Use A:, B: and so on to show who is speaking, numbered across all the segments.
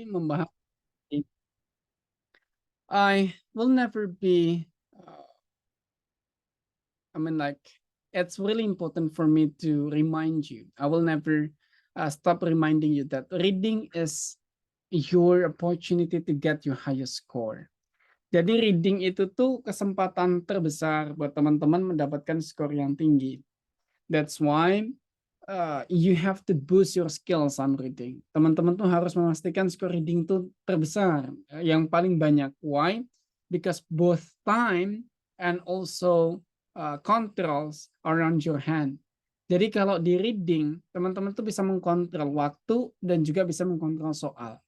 A: membahas I will never be I mean like it's really important for me to remind you. I will never stop reminding you that reading is your opportunity to get your highest score. Jadi reading itu tuh kesempatan terbesar buat teman-teman mendapatkan skor yang tinggi. That's why you have to boost your skills on reading. Teman-teman tuh harus memastikan skor reading tuh terbesar, yang paling banyak. Why? Because both time and also controls around your hand. Jadi kalau di reading, teman-teman tuh bisa mengkontrol waktu dan juga bisa mengkontrol soal.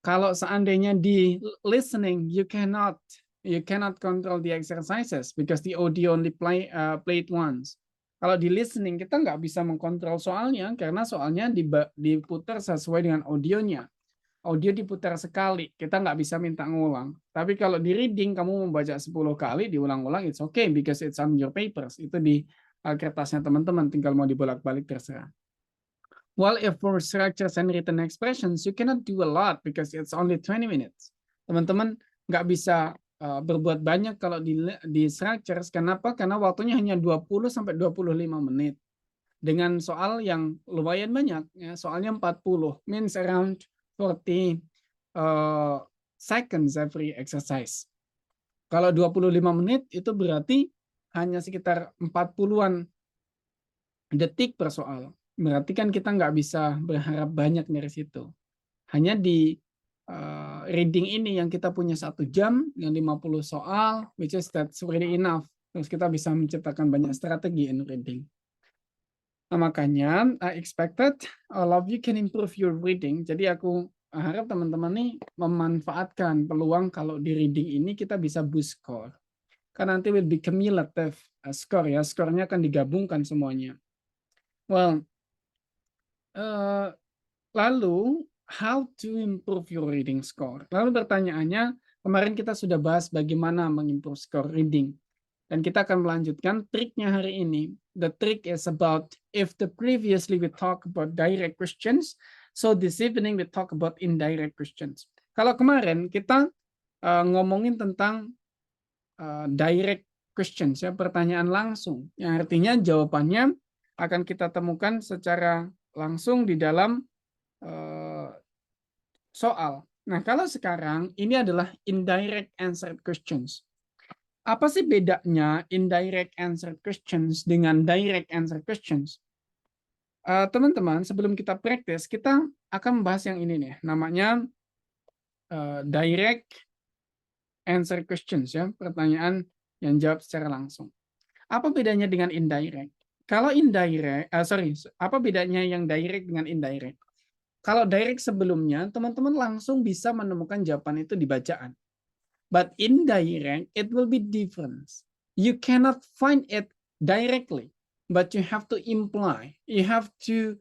A: Kalau seandainya di listening, you cannot control the exercises because the audio only played once. Kalau di listening kita nggak bisa mengkontrol soalnya karena soalnya diputar sesuai dengan audionya. Audio diputar sekali, kita nggak bisa minta ngulang. Tapi kalau di reading kamu membaca 10 kali diulang-ulang, it's okay because it's on your papers. Itu di kertasnya teman-teman, tinggal mau dibolak-balik terserah. Well, if for structures and written expressions, you cannot do a lot because it's only 20 minutes. Teman-teman nggak bisa berbuat banyak kalau di structures. Kenapa? Karena waktunya hanya 20 sampai 25 menit. Dengan soal yang lumayan banyak, ya, soalnya 40, means around 40 seconds every exercise. Kalau 25 menit itu berarti hanya sekitar 40-an detik per soal. Berarti kan kita nggak bisa berharap banyak dari situ. Hanya di reading ini yang kita punya 1 jam, yang 50 soal, which is that's really enough. Terus kita bisa menciptakan banyak strategi in reading. Nah, makanya I expected all of you can improve your reading. Jadi aku harap teman-teman nih memanfaatkan peluang kalau di reading ini kita bisa boost score. Karena nanti will be cumulative score ya, skornya akan digabungkan semuanya. Well, lalu how to improve your reading score? Lalu pertanyaannya, kemarin kita sudah bahas bagaimana mengimprove score reading. Dan kita akan melanjutkan triknya hari ini. The trick is about if the previously we talk about direct questions, so this evening we talk about indirect questions. Kalau kemarin kita ngomongin tentang direct questions ya, pertanyaan langsung, yang artinya jawabannya akan kita temukan secara langsung di dalam soal. Nah, kalau sekarang ini adalah indirect answered questions. Apa sih bedanya indirect answered questions dengan direct answered questions? Teman-teman, sebelum kita praktis, kita akan membahas yang ini nih, namanya direct answer questions ya, pertanyaan yang jawab secara langsung. Apa bedanya dengan indirect? Kalau indirect, apa bedanya yang direct dengan indirect? Kalau direct sebelumnya, teman-teman langsung bisa menemukan jawaban itu di bacaan. But indirect, it will be different. You cannot find it directly, but you have to imply. You have to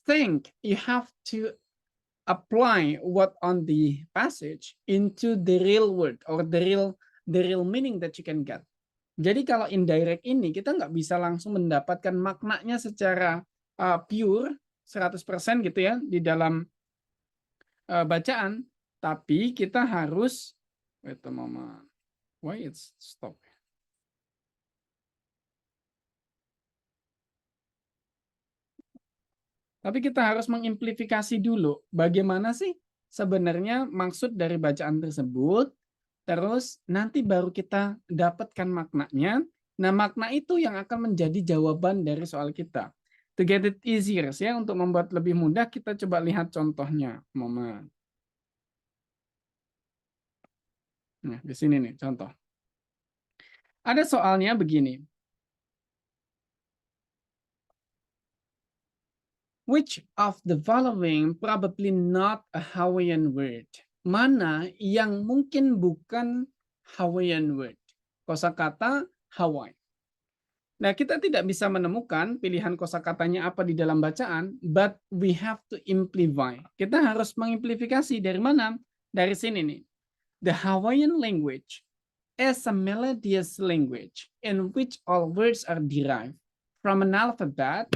A: think. You have to apply what on the passage into the real word or the real meaning that you can get. Jadi kalau indirect ini kita nggak bisa langsung mendapatkan maknanya secara pure 100% gitu ya di dalam bacaan, tapi kita harus wait a moment. Why it's stop? Tapi kita harus mengamplifikasi dulu bagaimana sih sebenarnya maksud dari bacaan tersebut, terus nanti baru kita dapatkan maknanya. Nah, makna itu yang akan menjadi jawaban dari soal kita. To get it easier ya, untuk membuat lebih mudah kita coba lihat contohnya. Moment. Nah, di sini nih contoh. Ada soalnya begini. Which of the following probably not a Hawaiian word? Mana yang mungkin bukan Hawaiian word? Kosakata Hawaii. Nah, kita tidak bisa menemukan pilihan kosakatanya apa di dalam bacaan, but we have to amplify. Kita harus mengamplifikasi dari mana? Dari sini nih. The Hawaiian language is a melodious language in which all words are derived from an alphabet,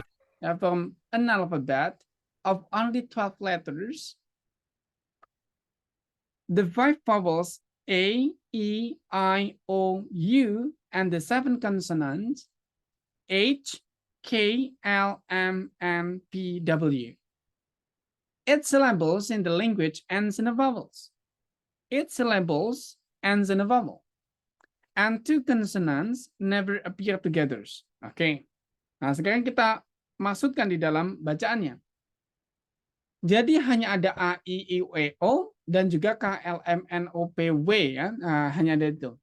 A: of only 12 letters, the 5 vowels A, E, I, O, U, and the 7 consonants H, K, L, M, N, P, W. Its syllables in the language ends in a vowels. Its syllables ends in a vowel. And 2 consonants never appear together. Oke. Nah, sekarang kita masukkan di dalam bacaannya. Jadi hanya ada A, I, U, E, O, dan juga K, L, M, N, O, P, W. Ya. Nah, hanya ada itu.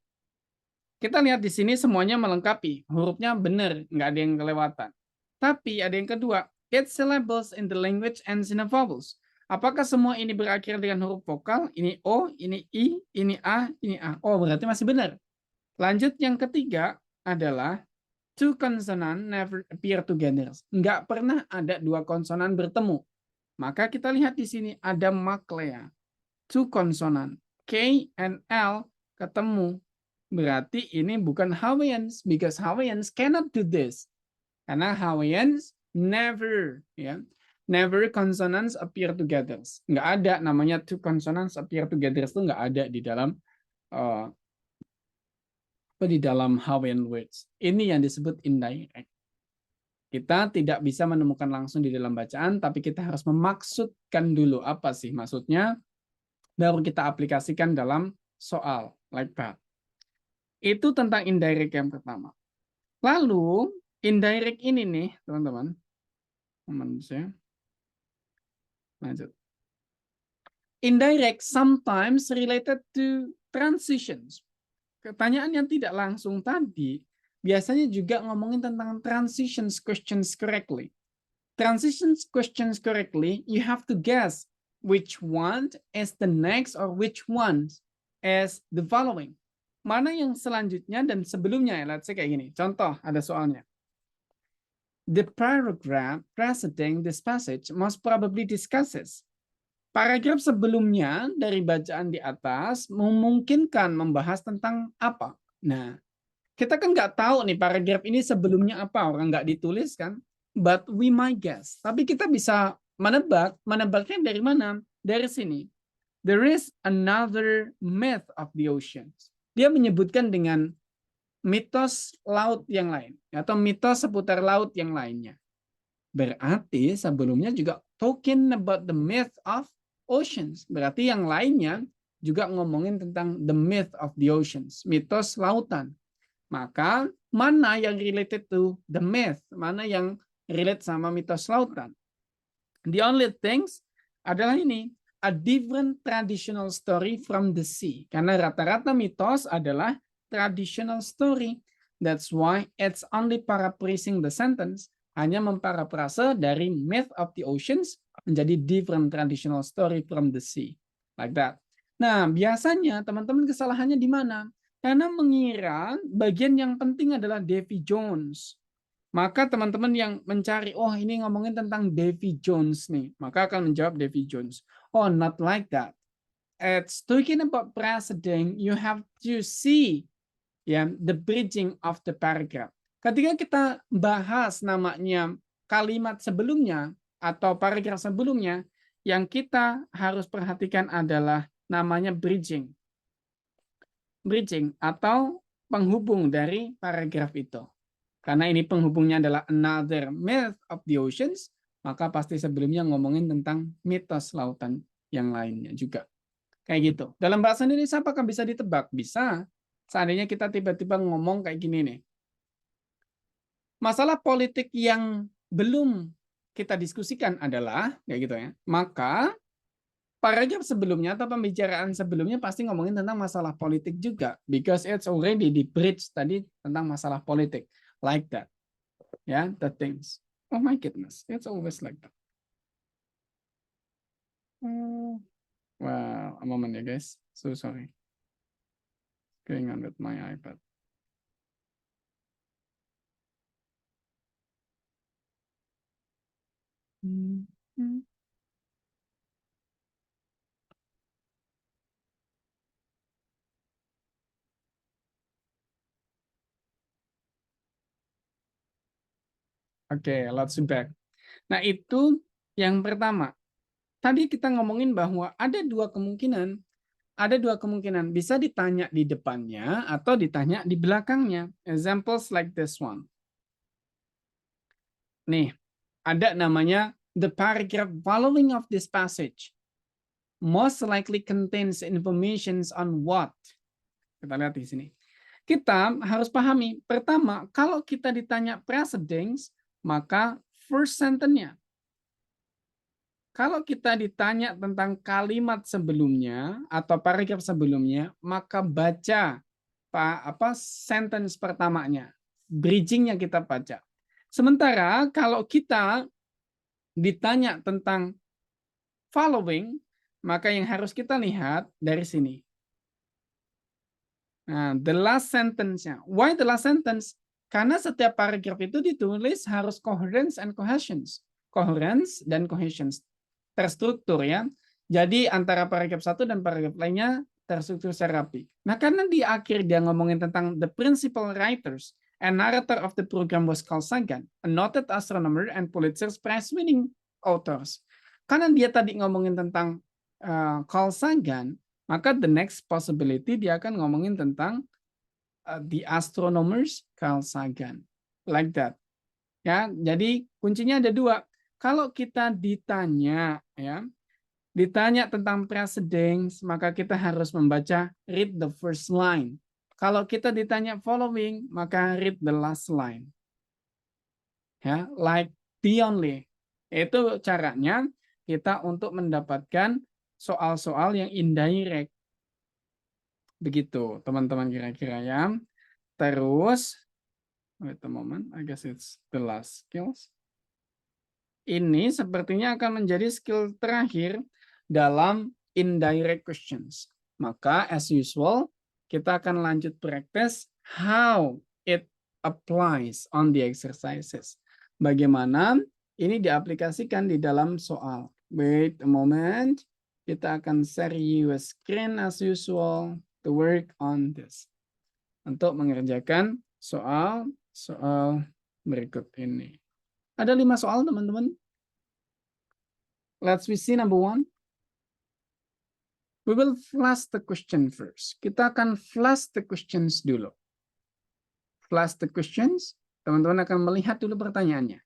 A: Kita lihat di sini semuanya melengkapi. Hurufnya benar, nggak ada yang kelewatan. Tapi ada yang kedua, its syllables in the language ends in a vowels. Apakah semua ini berakhir dengan huruf vokal? Ini O, ini I, ini A, ini A. Oh, berarti masih benar. Lanjut yang ketiga adalah two consonant never appear together. Nggak pernah ada dua konsonan bertemu. Maka kita lihat di sini ada maklea. Two consonant. K and L ketemu. Berarti ini bukan Hawaiians. Because Hawaiians cannot do this. Karena Hawaiians never. Ya, never consonants appear together. Nggak ada namanya two consonants appear together. Itu nggak ada di dalam Hawaiian words. Ini yang disebut indirect. Kita tidak bisa menemukan langsung di dalam bacaan, tapi kita harus memaksudkan dulu apa sih maksudnya, baru kita aplikasikan dalam soal, like that. Itu tentang indirect yang pertama. Lalu, indirect ini nih, teman-teman. Lanjut. Indirect sometimes related to transitions. Pertanyaan yang tidak langsung tadi, biasanya juga ngomongin tentang transitions questions correctly. Transitions questions correctly, you have to guess which one is the next or which one is the following. Mana yang selanjutnya dan sebelumnya, let's say kayak gini. Contoh, ada soalnya. The paragraph preceding this passage most probably discusses. Paragraf sebelumnya dari bacaan di atas memungkinkan membahas tentang apa. Nah, kita kan nggak tahu nih paragraf ini sebelumnya apa, orang nggak ditulis kan. But we might guess. Tapi kita bisa menebak. Menebaknya dari mana? Dari sini. There is another myth of the oceans. Dia menyebutkan dengan mitos laut yang lain. Atau mitos seputar laut yang lainnya. Berarti sebelumnya juga talking about the myth of oceans. Berarti yang lainnya juga ngomongin tentang the myth of the oceans. Mitos lautan. Maka mana yang related to the myth? Mana yang relate sama mitos lautan? The only things adalah ini. A different traditional story from the sea. Karena rata-rata mitos adalah traditional story. That's why it's only paraphrasing the sentence. Hanya memparafrase dari myth of the oceans menjadi different traditional story from the sea. Like that. Nah, biasanya teman-teman kesalahannya di mana? Karena mengira bagian yang penting adalah Davy Jones. Maka teman-teman yang mencari, oh ini ngomongin tentang Davy Jones nih. Maka akan menjawab Davy Jones. Oh, not like that. It's talking about preceding, you have to see the bridging of the paragraph. Ketika kita bahas namanya kalimat sebelumnya atau paragraf sebelumnya, yang kita harus perhatikan adalah namanya bridging. Bridging atau penghubung dari paragraf itu. Karena ini penghubungnya adalah another myth of the oceans, maka pasti sebelumnya ngomongin tentang mitos lautan yang lainnya juga. Kayak gitu. Dalam bahasa Indonesia apakah bisa ditebak? Bisa. Seandainya kita tiba-tiba ngomong kayak gini nih. Masalah politik yang belum kita diskusikan adalah, kayak gitu ya, maka paragraf sebelumnya atau pembicaraan sebelumnya pasti ngomongin tentang masalah politik juga. Because it's already di bridge tadi tentang masalah politik. Like that. Ya, the things. Oh my goodness, it's always like that. Wow, a moment ya guys. So sorry. Going on with my iPad. Oke, let's back. Nah, itu Yang pertama, tadi kita ngomongin bahwa ada dua kemungkinan. Ada dua kemungkinan. Bisa ditanya di depannya atau ditanya di belakangnya. Examples like this one. Nih, ada namanya the paragraph following of this passage most likely contains information on what. Kita lihat di sini. Kita harus pahami, pertama, kalau kita ditanya precedence, maka first sentence-nya. Kalau kita ditanya tentang kalimat sebelumnya atau paragraf sebelumnya, maka baca sentence pertamanya, bridging-nya kita baca. Sementara kalau kita ditanya tentang following, maka yang harus kita lihat dari sini. Nah, the last sentence-nya. Why the last sentence? Karena setiap paragraf itu ditulis harus coherence and cohesions. Coherence dan cohesions. Terstruktur ya. Jadi antara paragraf satu dan paragraf lainnya terstruktur secara rapi. Nah, karena di akhir dia ngomongin tentang the principal writers and narrator of the program was Carl Sagan, a noted astronomer and Pulitzer Prize winning authors. Karena dia tadi ngomongin tentang Carl Sagan, maka the next possibility dia akan ngomongin tentang the astronomers Carl Sagan. Like that. Ya, jadi kuncinya ada dua. Kalau kita ditanya tentang precedence, maka kita harus membaca read the first line. Kalau kita ditanya following, maka read the last line. Ya, like the only. Itu caranya kita untuk mendapatkan soal-soal yang indirect. Begitu, teman-teman kira-kira ya. Terus, wait a moment, I guess it's the last skills. Ini sepertinya akan menjadi skill terakhir dalam indirect questions. Maka, as usual, kita akan lanjut practice how it applies on the exercises. Bagaimana ini diaplikasikan di dalam soal. Wait a moment. Kita akan share you a screen as usual to work on this. Untuk mengerjakan soal berikut ini. Ada 5 soal, teman-teman. Let's see number 1. We will flash the question first. Kita akan flash the questions dulu. Flash the questions. Teman-teman akan melihat dulu pertanyaannya.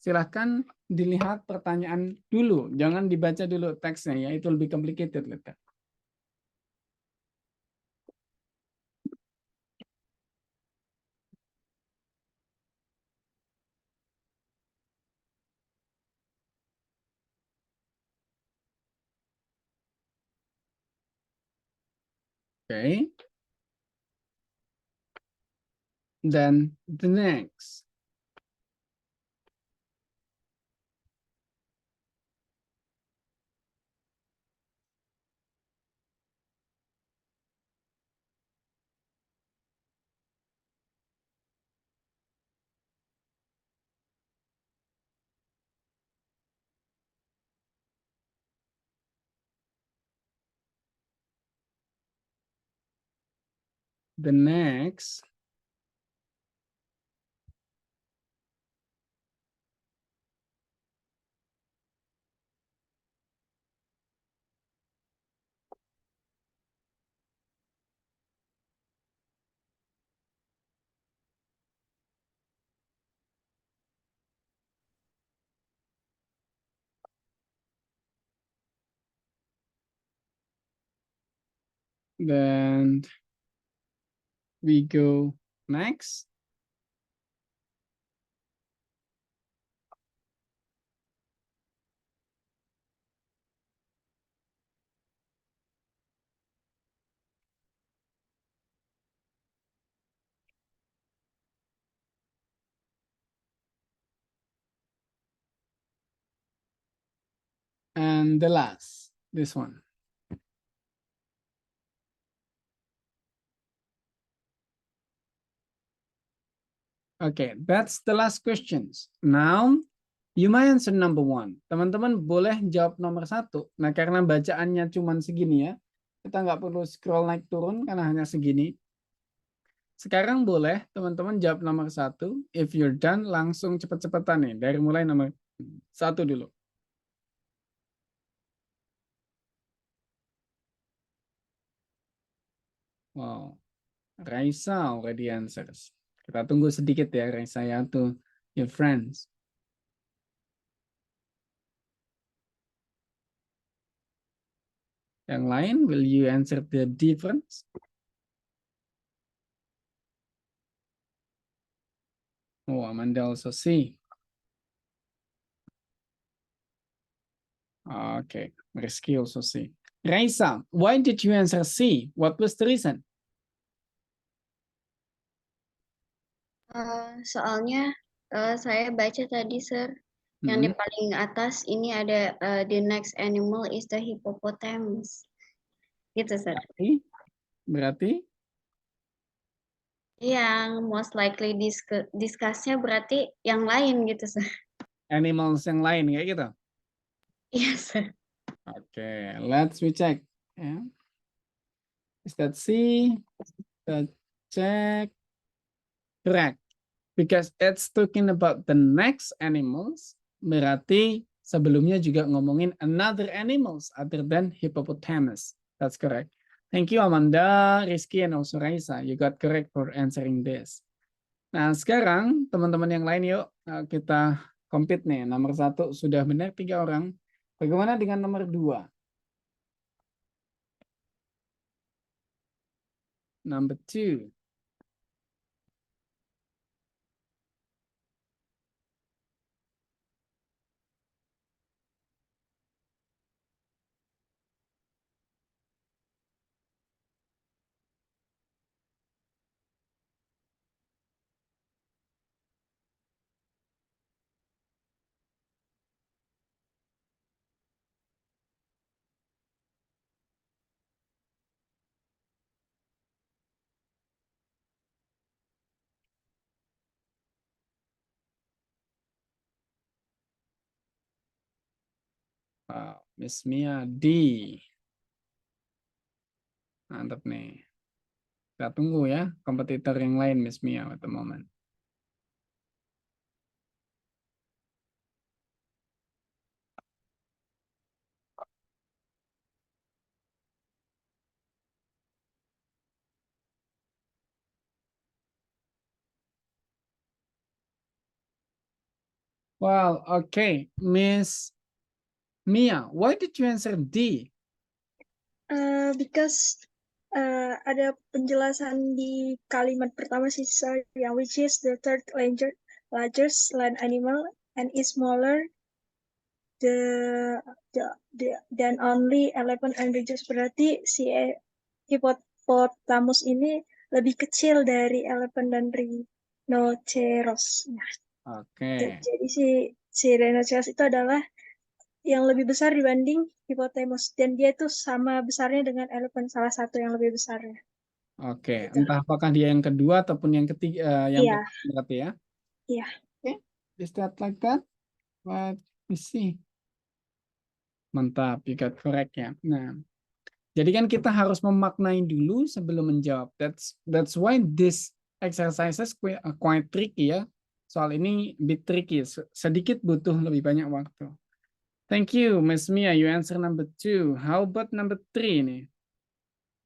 A: Silahkan dilihat pertanyaan dulu. Jangan dibaca dulu teksnya ya. Itu lebih complicated. Okay. Then the next. The next. Then we go next. And the last, this one. Okay, that's the last questions. Now, you may answer number 1. Teman-teman boleh jawab nomor 1. Nah, karena bacaannya cuma segini ya, kita nggak perlu scroll naik turun karena hanya segini. Sekarang boleh teman-teman jawab nomor 1. If you're done, langsung cepet-cepetan nih. Dari mulai nomor 1 dulu. Wow, Raisa already answers. Kita tunggu sedikit ya, Raisa ya, to your friends. Yang lain, will you answer the difference? Oh, Amanda also see. Okay, Rizky also see. Raisa, why did you answer C? What was the reason?
B: Soalnya saya baca tadi, Sir, yang di
A: Hmm,
B: paling atas ini ada the next animal is the hippopotamus. Gitu, Sir.
A: berarti
B: Yang most likely discuss-nya berarti yang lain gitu, Sir.
A: animals yang lain kayak gitu.
B: Iya, Sir.
A: Okay, let's recheck. Yeah. Is that C? Let's check. Correct. Because it's talking about the next animals, berarti sebelumnya juga ngomongin another animals other than hippopotamus. That's correct. Thank you Amanda, Rizky, and also Raisa. You got correct for answering this. Nah sekarang teman-teman yang lain yuk kita compete nih. Nomor 1 sudah benar 3 orang. Bagaimana dengan nomor 2? Number 2. Miss Mia D. Mantap nih. Kita tunggu ya kompetitor yang lain Miss Mia at the moment. Well, okay, Miss Mia, why did you answer D?
C: Because ada penjelasan di kalimat pertama sih, sir, yang which is the third largest land animal and is smaller than only elephant and ridges. Berarti si hippopotamus ini lebih kecil dari elephant dan rhinoceros. Nah,
A: Oke,
C: jadi si rhinoceros itu adalah yang lebih besar dibanding hippopotamus, dan dia itu sama besarnya dengan elephant, salah satu yang lebih besarnya.
A: oke.
C: Gitu.
A: Entah apakah dia yang kedua ataupun yang ketiga, yang
C: Iya,
A: pertama berarti ya.
C: iya.
A: Oke, is that like that? Let me see. Mantap, you got correct ya. Nah, jadi kan kita harus memaknai dulu sebelum menjawab. That's why this exercises quite tricky ya. Soal ini bit tricky, sedikit butuh lebih banyak waktu. Thank you, Miss Mia. You answer number 2. How about number 3 nih?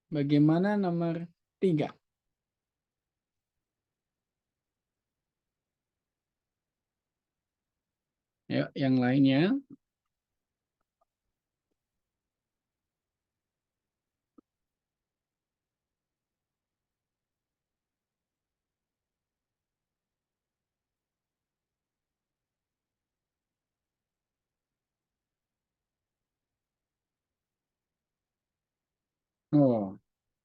A: Bagaimana nomor 3? Yuk, yang lainnya. Oh,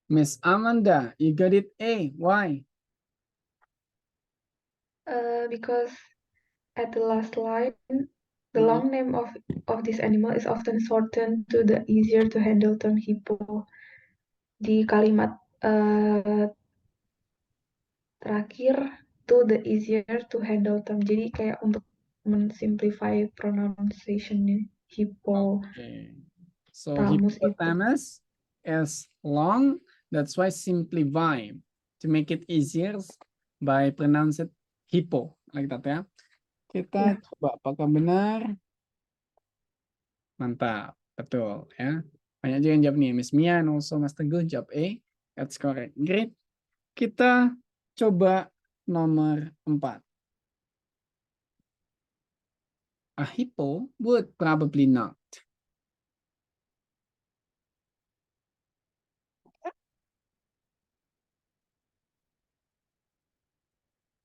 A: Miss Amanda, you got it A. Why?
D: Because at the last line, the long name of this animal is often shortened to the easier to handle term hippo. Di kalimat terakhir to the easier to handle term. Jadi kayak untuk mensimplify pronunciation-nya hippo.
A: Okay. So
D: Tamus itu.
A: hippopotamus is long. That's why simplify to make it easier by pronounce it hippo. Like that ya. Kita coba apakah benar? Mantap, betul ya. Banyak juga yang jawab nih. Miss Mia and also Mas Teguh jawab A. That's correct. Great. Kita coba nomor 4. A hippo would probably not.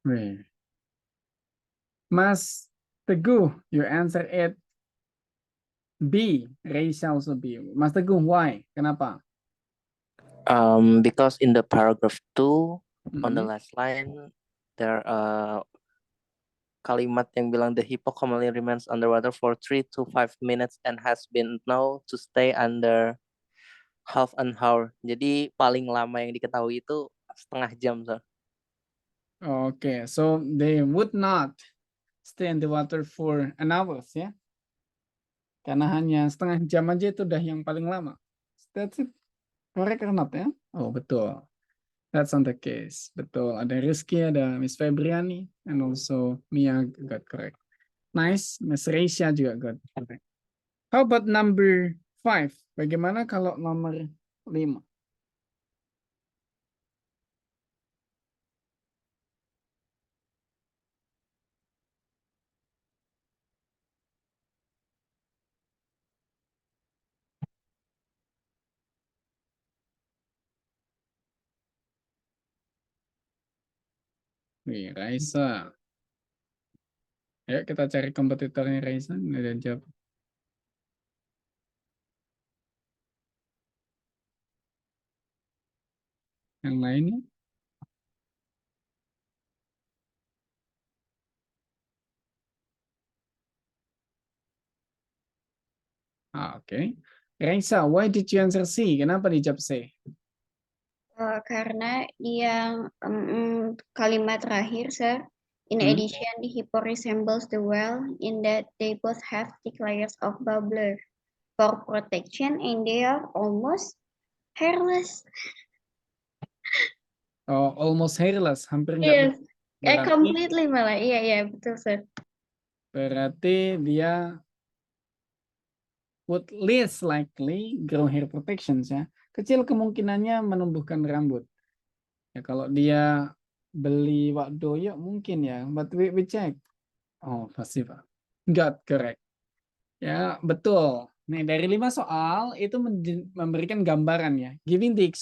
A: Wait. Mas Teguh, you answer it B. Raisa also B. Mas Teguh, why? Kenapa?
E: Because in the paragraph 2 on the
A: Mhm.
E: last line there kalimat yang bilang the hippo commonly remains underwater for 3 to 5 minutes and has been known to stay under half an hour. Jadi paling lama yang diketahui itu setengah jam, Sir.
A: Okay, so they would not stay in the water for an hour, ya. Karena hanya setengah jam aja itu udah yang paling lama. That's it. Correct or not, ya? Oh, betul. That's on the case. Betul. Ada Rizky, ada Miss Febriani, and also Mia got correct. Nice. Miss Reisha juga got correct. How about number 5? Bagaimana kalau nomor 5? Wih, Raisa. Ayo kita cari kompetitornya Raisa. Nggak ada yang jawab. Yang lainnya? Oke. Raisa, why did you answer C? Kenapa dijawab C?
B: Karena yang kalimat terakhir, sir. In addition, the hippo resembles the whale in that they both have thick layers of bubbler for protection and they are almost hairless.
A: Oh, almost hairless, hampir nggak
B: Yes,
A: berarti,
B: completely malah. Iya, betul, sir.
A: berarti dia would least likely grow hair protections, ya. Kecil kemungkinannya menumbuhkan rambut. Ya, kalau dia beli wak doyok mungkin ya, but we check. Oh, pasti Pak. Got correct. Ya, betul. Nih, dari 5 soal itu memberikan gambaran ya. Giving the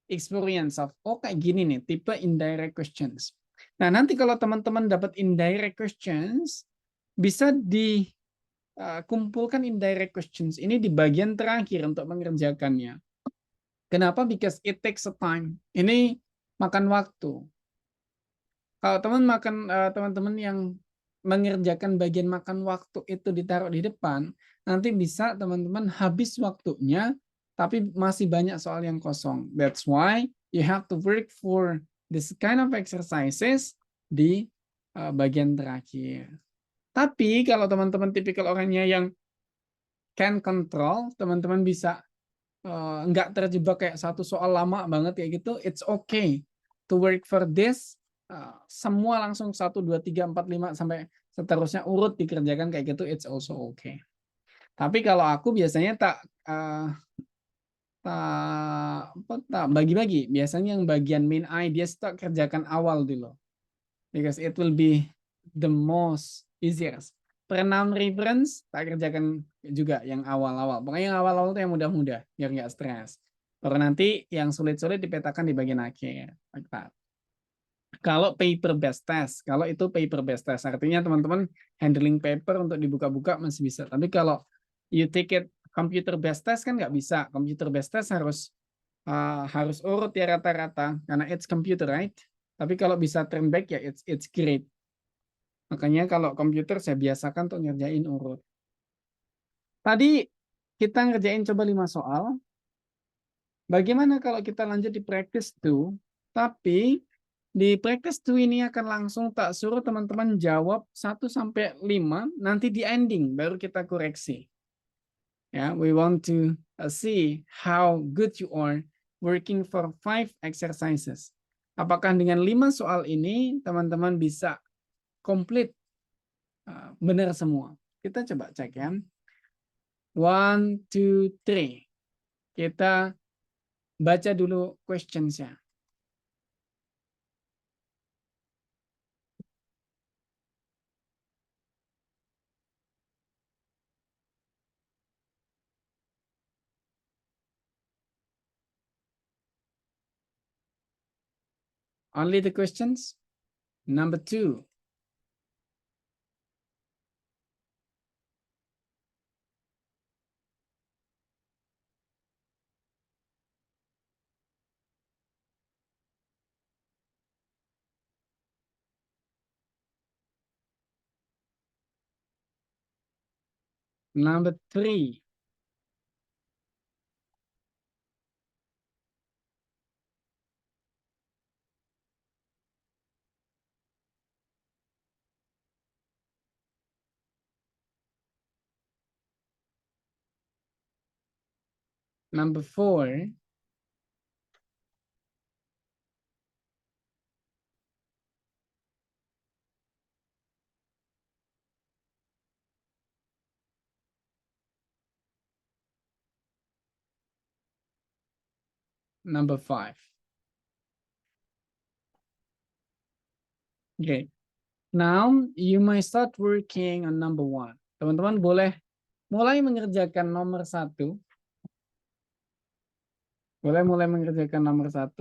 A: experience of, oh kayak gini nih, tipe indirect questions. Nah, nanti kalau teman-teman dapat indirect questions, bisa dikumpulkan indirect questions ini di bagian terakhir untuk mengerjakannya. Kenapa? Because it takes a time. Ini makan waktu. Kalau teman-teman yang mengerjakan bagian makan waktu itu ditaruh di depan, nanti bisa teman-teman habis waktunya, tapi masih banyak soal yang kosong. That's why you have to work for this kind of exercises di bagian terakhir. Tapi kalau teman-teman tipikal orangnya yang can control, teman-teman bisa nggak terjebak kayak satu soal lama banget kayak gitu, it's okay to work for this. Semua langsung 1, 2, 3, 4, 5 sampai seterusnya urut dikerjakan kayak gitu, it's also okay. Tapi kalau aku biasanya tak bagi-bagi. Biasanya yang bagian main ideas tak kerjakan awal dulu, because it will be the most easiest. Pronoun reference tak kerjakan juga yang awal-awal. Pokoknya yang awal-awal itu yang mudah-mudah biar nggak stres. Baru nanti yang sulit-sulit dipetakan di bagian akhir. Like that. Kalau paper based test, kalau itu paper based test, artinya teman-teman handling paper untuk dibuka-buka masih bisa. Tapi kalau you take it computer based test kan nggak bisa. Computer based test harus urut ya rata-rata karena it's computer, right? Tapi kalau bisa turn back ya it's great. Makanya kalau komputer saya biasakan untuk ngerjain urut. Tadi kita ngerjain coba 5 soal. Bagaimana kalau kita lanjut di practice 2? Tapi di practice 2 ini akan langsung tak suruh teman-teman jawab 1 sampai 5, nanti di ending baru kita koreksi. Ya, we want to see how good you are working for 5 exercises. Apakah dengan 5 soal ini teman-teman bisa komplit benar semua? Kita coba cek ya. 1, 2, 3. Kita Baca dulu questions-nya. Only the questions. Number 2. Number 3. Number 4. Number 5. Okay. Now you may start working on number 1. Teman-teman boleh mulai mengerjakan nomor 1. Boleh mulai mengerjakan nomor 1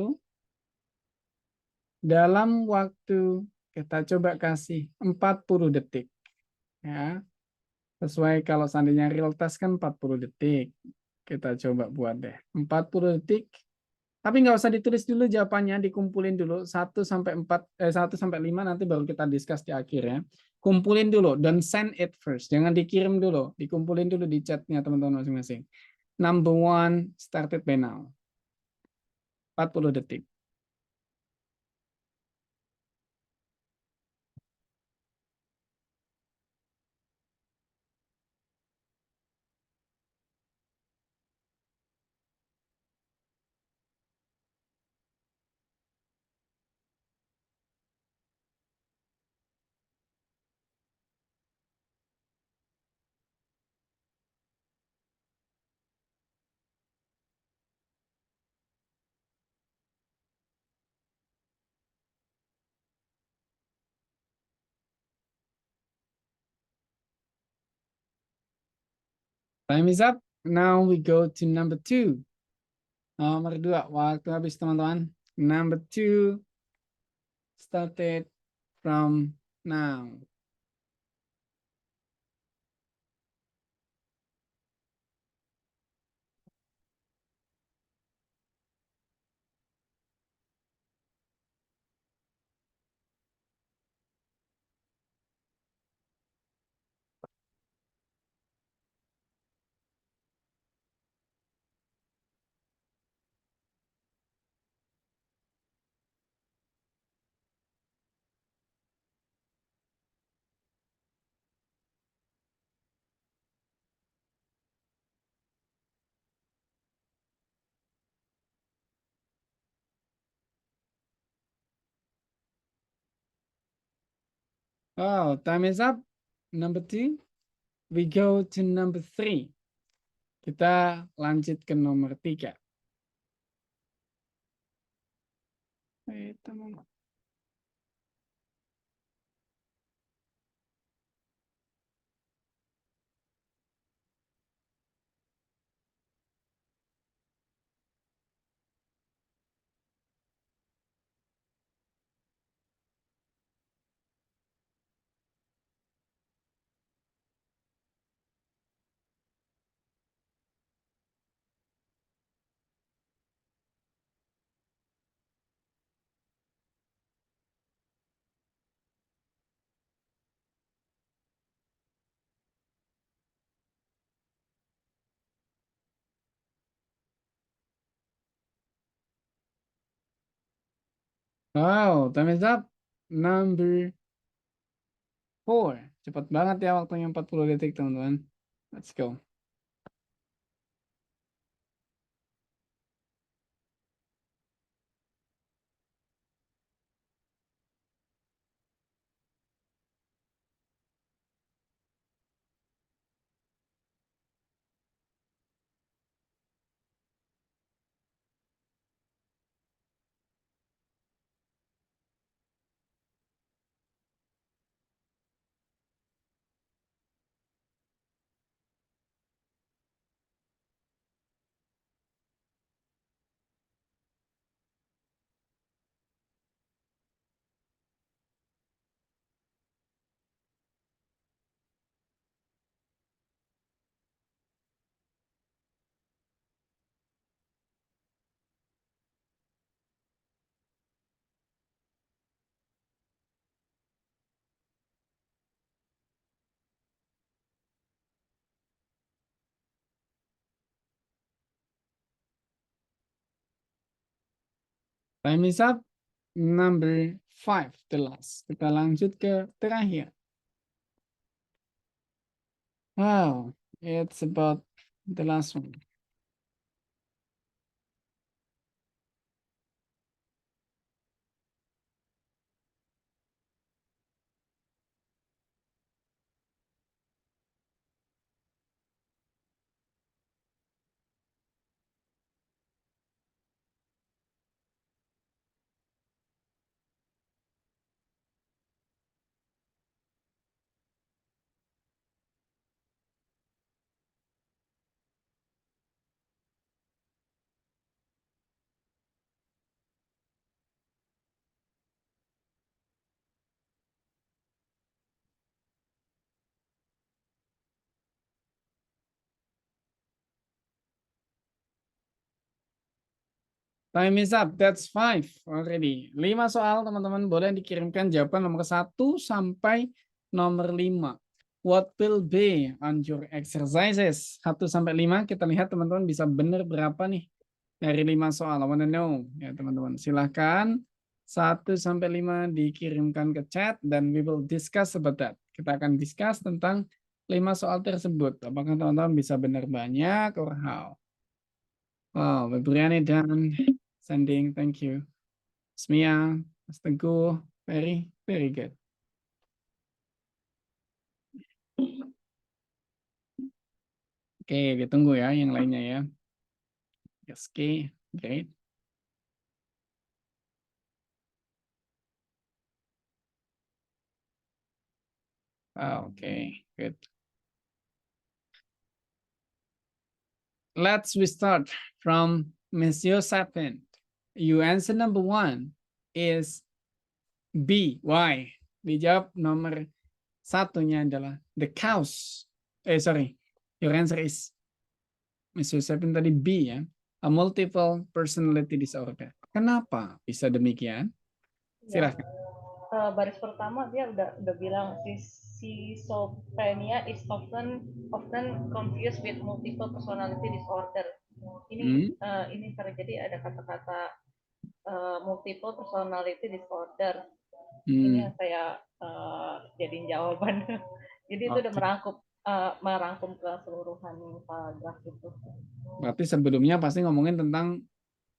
A: dalam waktu kita coba kasih 40 detik. Ya. Sesuai kalau seandainya real test kan 40 detik. Kita coba buat deh. 40 detik. Tapi nggak usah ditulis dulu jawabannya, dikumpulin dulu 1 sampai 5 nanti baru kita discuss di akhir ya. Kumpulin dulu, don't send it first. Jangan dikirim dulu, dikumpulin dulu di chatnya teman-teman masing-masing. Number 1 started by now. 40 detik. Time is up. Now we go to number 2. Nomor 2, waktu habis teman-teman. Number 2 started from now. Oh, time is up. Number 2. We go to number 3. Kita lanjut ke nomor 3. Teman. Wow, time is up. Number 4. Cepat banget ya waktunya 40 detik, teman-teman. Let's go. Time is up. Number 5, the last. Kita lanjut ke terakhir. Wow, it's about the last one. Time is up. That's 5 already. 5 soal, teman-teman. Boleh dikirimkan jawaban nomor 1 sampai nomor 5. What will be on your exercises? 1 sampai 5. Kita lihat teman-teman bisa benar berapa nih dari 5 soal. I wanna know. Ya, teman-teman. Silahkan 1 sampai 5 dikirimkan ke chat dan we will discuss about that. Kita akan discuss tentang 5 soal tersebut. Apakah teman-teman bisa benar banyak or how? Oh, Febriani dan sending, thank you. Smia, Mas Teguh, very, very good. Oke, ditunggu ya yang lainnya ya. Yes, oke, great. Okay, good. We start from Miss Yosapin. You answer number 1 is B. Why? Dijawab nomor 1-nya adalah the cows. Sorry. Your answer is Miss Yosapin tadi B ya. A multiple personality disorder. Kenapa bisa demikian?
F: Ya,
A: Silahkan.
F: baris pertama dia udah bilang schizophrenia is often confused with multiple personality disorder. Ini terjadi ada kata-kata multiple personality disorder. Ini yang saya jadiin jawaban. Jadi itu udah merangkum keseluruhan paragraf itu.
A: Berarti sebelumnya pasti ngomongin tentang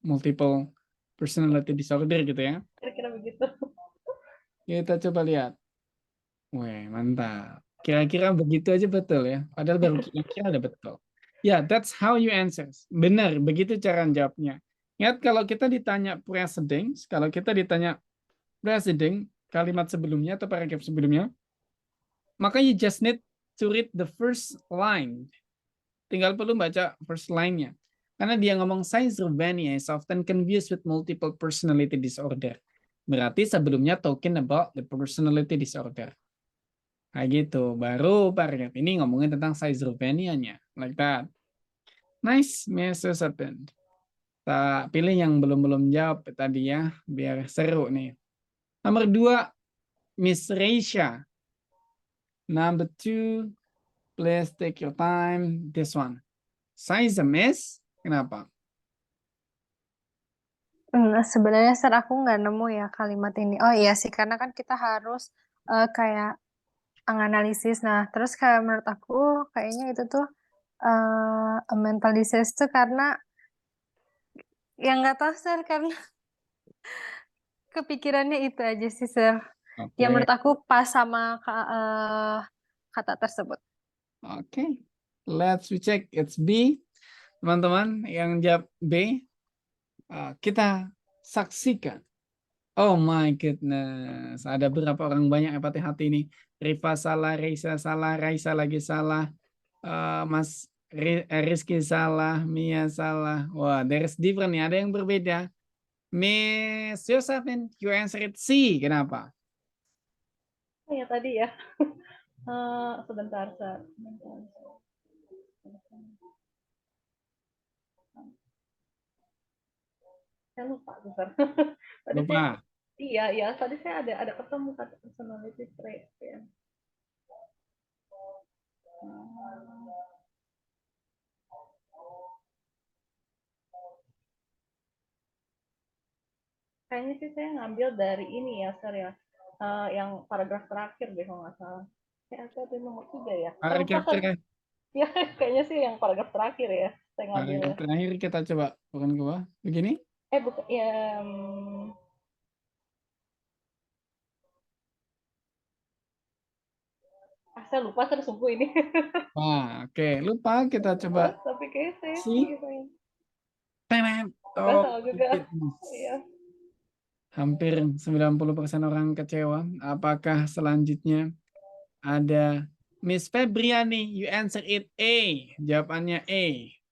A: multiple personality disorder gitu ya.
F: Kira-kira begitu.
A: Kita coba lihat. Wih, mantap. Kira-kira begitu aja betul ya. Padahal baru kira-kira ada betul. Ya, that's how you answer. Benar, begitu cara jawabnya. Ingat kalau kita ditanya preceding, kalimat sebelumnya atau paragraf sebelumnya, maka you just need to read the first line. Tinggal perlu baca first line-nya. Karena dia ngomong schizophrenia is often confused with multiple personality disorder. Berarti sebelumnya talking about the personality disorder. Kayak gitu. Baru paragraf ini ngomongin tentang schizophrenia-nya. Like that. Nice, Miss Yosapin. Kita pilih yang belum jawab tadi ya. Biar seru nih. Nomor 2, Miss Reisha. Number 2, please take your time. This one. Size miss. Kenapa?
G: Sebenarnya aku nggak nemu ya kalimat ini. Oh iya sih, karena kan kita harus kayak menganalisis. Nah, terus kayak menurut aku kayaknya itu tuh a mental disease tuh karena yang nggak tahu Sir, karena kepikirannya itu aja sih Sir.
A: Oke.
G: Yang menurut aku pas sama kata tersebut.
A: Oke. Let's check. It's B. Teman-teman yang jawab B, kita saksikan. Oh my goodness. Ada berapa orang banyak yang patah hati ini. Rifa salah, Reisa salah, Raisa lagi salah. Mas Rizky salah, Mia salah. Wah, there's different nih. Ada yang berbeda. Miss Yosafin, you answered C. Kenapa?
F: Ya tadi ya. Sebentar, Sir. Saya lupa tuh, Sir. Tadi
A: Lupa.
F: iya, tadi saya ada ketemu kata personality trait ya. Kayaknya sih saya ngambil dari ini ya, Sir ya. Yang paragraf terakhir deh kalau nggak salah. Kayak atau nomor 3 ya. Saya lupa,
A: Paragraf
F: Sir.
A: terakhir,
F: Ya, kayaknya sih yang paragraf terakhir ya. Saya
A: paragraf
F: ngambil.
A: terakhir kita coba turun ke bawah. Begini.
F: Bukan ya. Saya lupa Sir, sungguh ini.
A: Wah, oke. Lupa, kita coba.
F: Tapi kayaknya saya
A: See?
F: gitu ya.
A: Tenet.
F: Nggak
A: Oh,
F: salah juga.
A: goodness.
F: Iya.
A: Hampir 90% orang kecewa. Apakah selanjutnya ada Miss Febriani? You answer it A. Jawabannya A.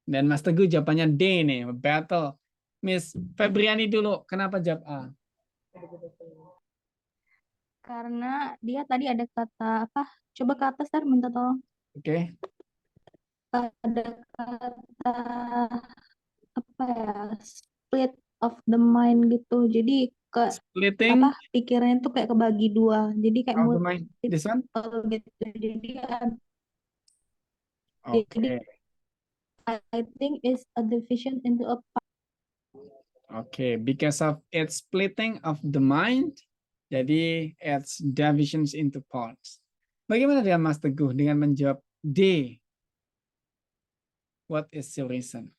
A: Dan Mas Teguh jawabannya D nih. Battle. Miss Febriani dulu. Kenapa jawab A?
H: Karena dia tadi ada kata apa? Coba ke atas, Sar, minta tolong.
A: Oke.
H: Ada kata apa ya? Split of the mind gitu. Jadi
A: Splitting
H: pikirannya tuh kayak kebagi dua. Jadi kayak
A: of the mind. This one?
H: multiple gitu. Jadi
A: Oke.
H: I think it's a division into a
A: Oke, because of its splitting of the mind, jadi its divisions into parts. Bagaimana dengan Mas Teguh dengan menjawab D? What is your reason?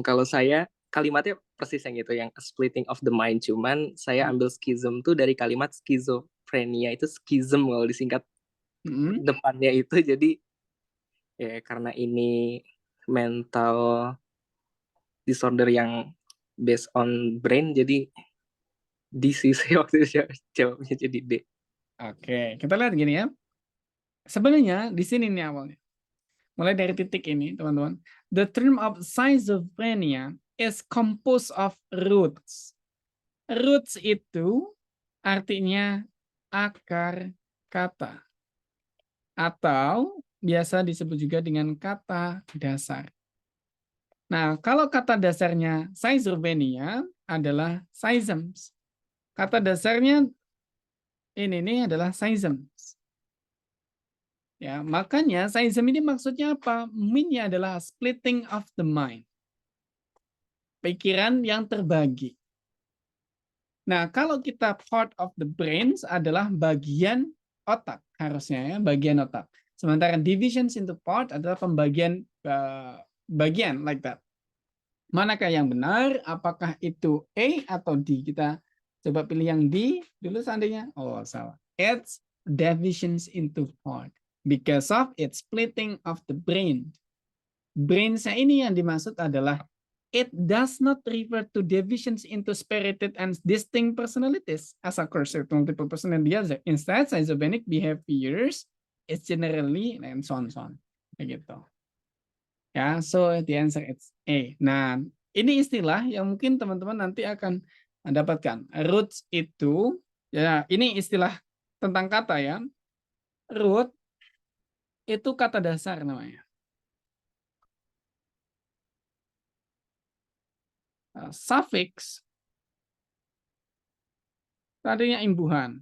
I: Kalau saya kalimatnya persis yang itu, yang splitting of the mind. Cuman saya ambil schism tuh dari kalimat skizofrenia, itu schism kalau disingkat depannya itu. Jadi ya karena ini mental disorder yang based on brain, jadi disease waktu itu jawabnya jadi D.
A: Oke, kita lihat gini ya. Sebenarnya di sini nih awalnya. Mulai dari titik ini, teman-teman. The term of schizophrenia is composed of roots. Roots itu artinya akar kata. Atau biasa disebut juga dengan kata dasar. Nah, kalau kata dasarnya schizophrenia adalah schisms. Kata dasarnya ini adalah schisms. Ya, makanya schism ini maksudnya apa? Mean-nya adalah splitting of the mind. Pikiran yang terbagi. Nah, kalau kita part of the brains adalah bagian otak harusnya ya, bagian otak. Sementara divisions into part adalah pembagian bagian like that. Manakah yang benar? Apakah itu A atau D? Kita coba pilih yang D dulu seandainya. Oh, salah. It's divisions into part because of its splitting of the brain. Brains-nya ini yang dimaksud adalah it does not refer to divisions into spirited and distinct personalities as occurs with multiple personality. Instead, schizophrenic behaviors is generally and so on. Begitu. Ya, so the answer is A. Nah, ini istilah yang mungkin teman-teman nanti akan mendapatkan. Roots itu, ya ini istilah tentang kata ya. Root itu kata dasar namanya. Suffix tadinya imbuhan.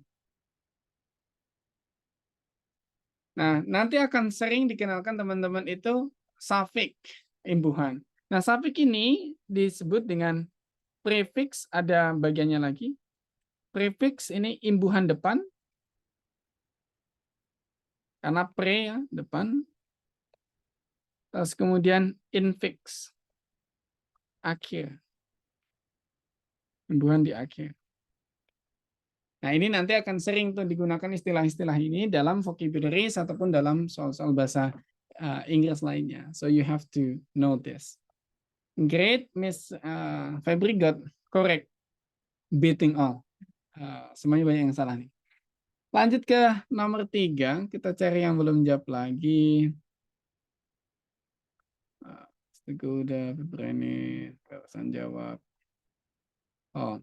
A: Nah, nanti akan sering dikenalkan teman-teman itu suffix imbuhan. Nah, suffix ini disebut dengan prefix, ada bagiannya lagi. Prefix ini imbuhan depan. Karena pre ya, depan. Terus kemudian infix. Akhir. Imbuhan di akhir. Nah, ini nanti akan sering tuh digunakan istilah-istilah ini dalam vocabulary ataupun dalam soal-soal bahasa Inggris lainnya. So you have to know this. Great, Miss Febri got correct. Beating all. Semuanya banyak yang salah nih. Lanjut ke nomor 3. Kita cari yang belum jawab lagi. Teguh udah berani barusan jawab. Oh.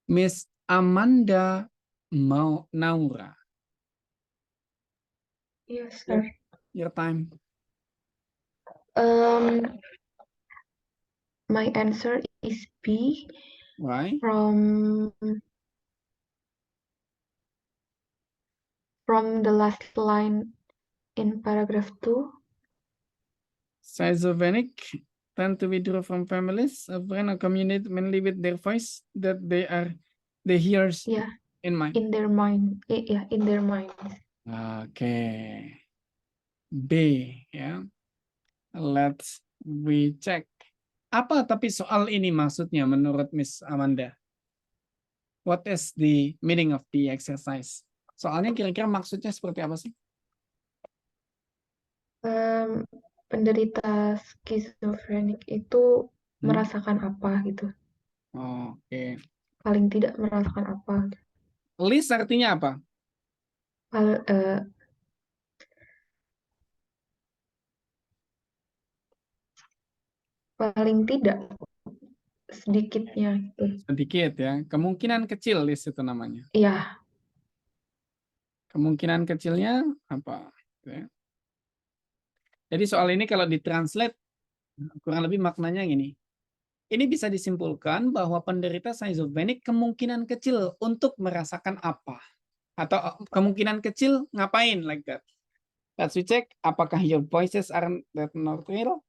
A: Miss Amanda Naura.
D: Yes, sir.
A: Your time.
D: My answer is B.
A: Why?
D: From the last line in paragraph 2.
A: Schizophrenic tend to withdraw from families, a friend or community mainly with their voice that they hears
D: Yeah,
A: in mind.
D: in their mind. Yeah, in their mind.
A: Oke. B ya. Let's we check. Apa tapi soal ini maksudnya menurut Miss Amanda? What is the meaning of the exercise? Soalnya kira-kira maksudnya seperti apa sih?
D: Penderita skizofrenik itu merasakan apa gitu?
A: Oke.
D: Paling tidak merasakan apa?
A: List artinya apa?
D: Paling tidak sedikitnya gitu.
A: Sedikit ya. Kemungkinan kecil list itu namanya.
D: Iya.
A: Kemungkinan kecilnya apa? Ya. Jadi soal ini kalau ditranslate kurang lebih maknanya gini. Ini bisa disimpulkan bahwa penderita schizophrenic kemungkinan kecil untuk merasakan apa? Atau kemungkinan kecil ngapain like that? Let's we check. Apakah your voices are not real?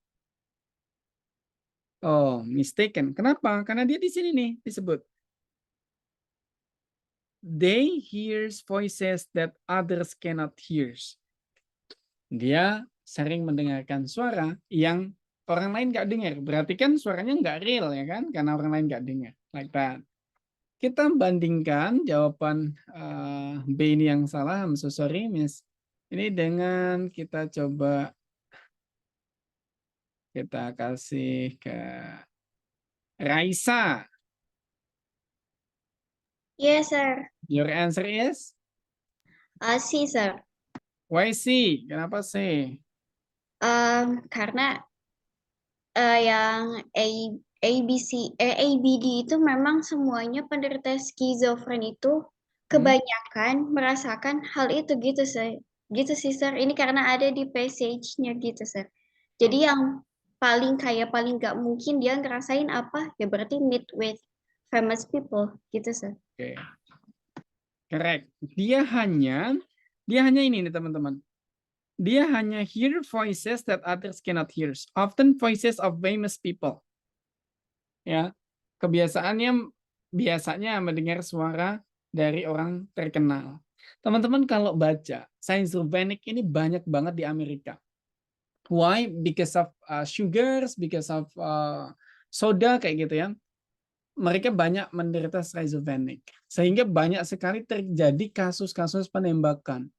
A: Oh, mistaken. Kenapa? Karena dia di sini nih disebut. They hears voices that others cannot hear. Dia sering mendengarkan suara yang orang lain nggak dengar. Berarti kan suaranya nggak real ya kan? Karena orang lain nggak dengar. Like that. Kita bandingkan jawaban B ini yang salah. I'm so sorry, Miss. Ini dengan kita coba kita kasih ke Raisa.
B: Yes, sir.
A: Your answer is?
B: C, sir.
A: Why C? Kenapa C?
B: Karena yang ABD itu memang semuanya penderita skizofren itu kebanyakan merasakan hal itu gitu sih. Gitu sih, sir. Ini karena ada di passage-nya gitu, sir. Jadi yang paling nggak mungkin dia ngerasain apa ya berarti meet with famous people gitu, sir.
A: Oke. Correct. Dia hanya ini nih teman-teman. Dia hanya hear voices that others cannot hear. Often voices of famous people. Ya. Kebiasaannya biasanya mendengar suara dari orang terkenal. Teman-teman kalau baca schizophrenic ini banyak banget di Amerika. Why? Because of sugars, because of soda kayak gitu ya. Mereka banyak menderita schizophrenic. Sehingga banyak sekali terjadi kasus-kasus penembakan.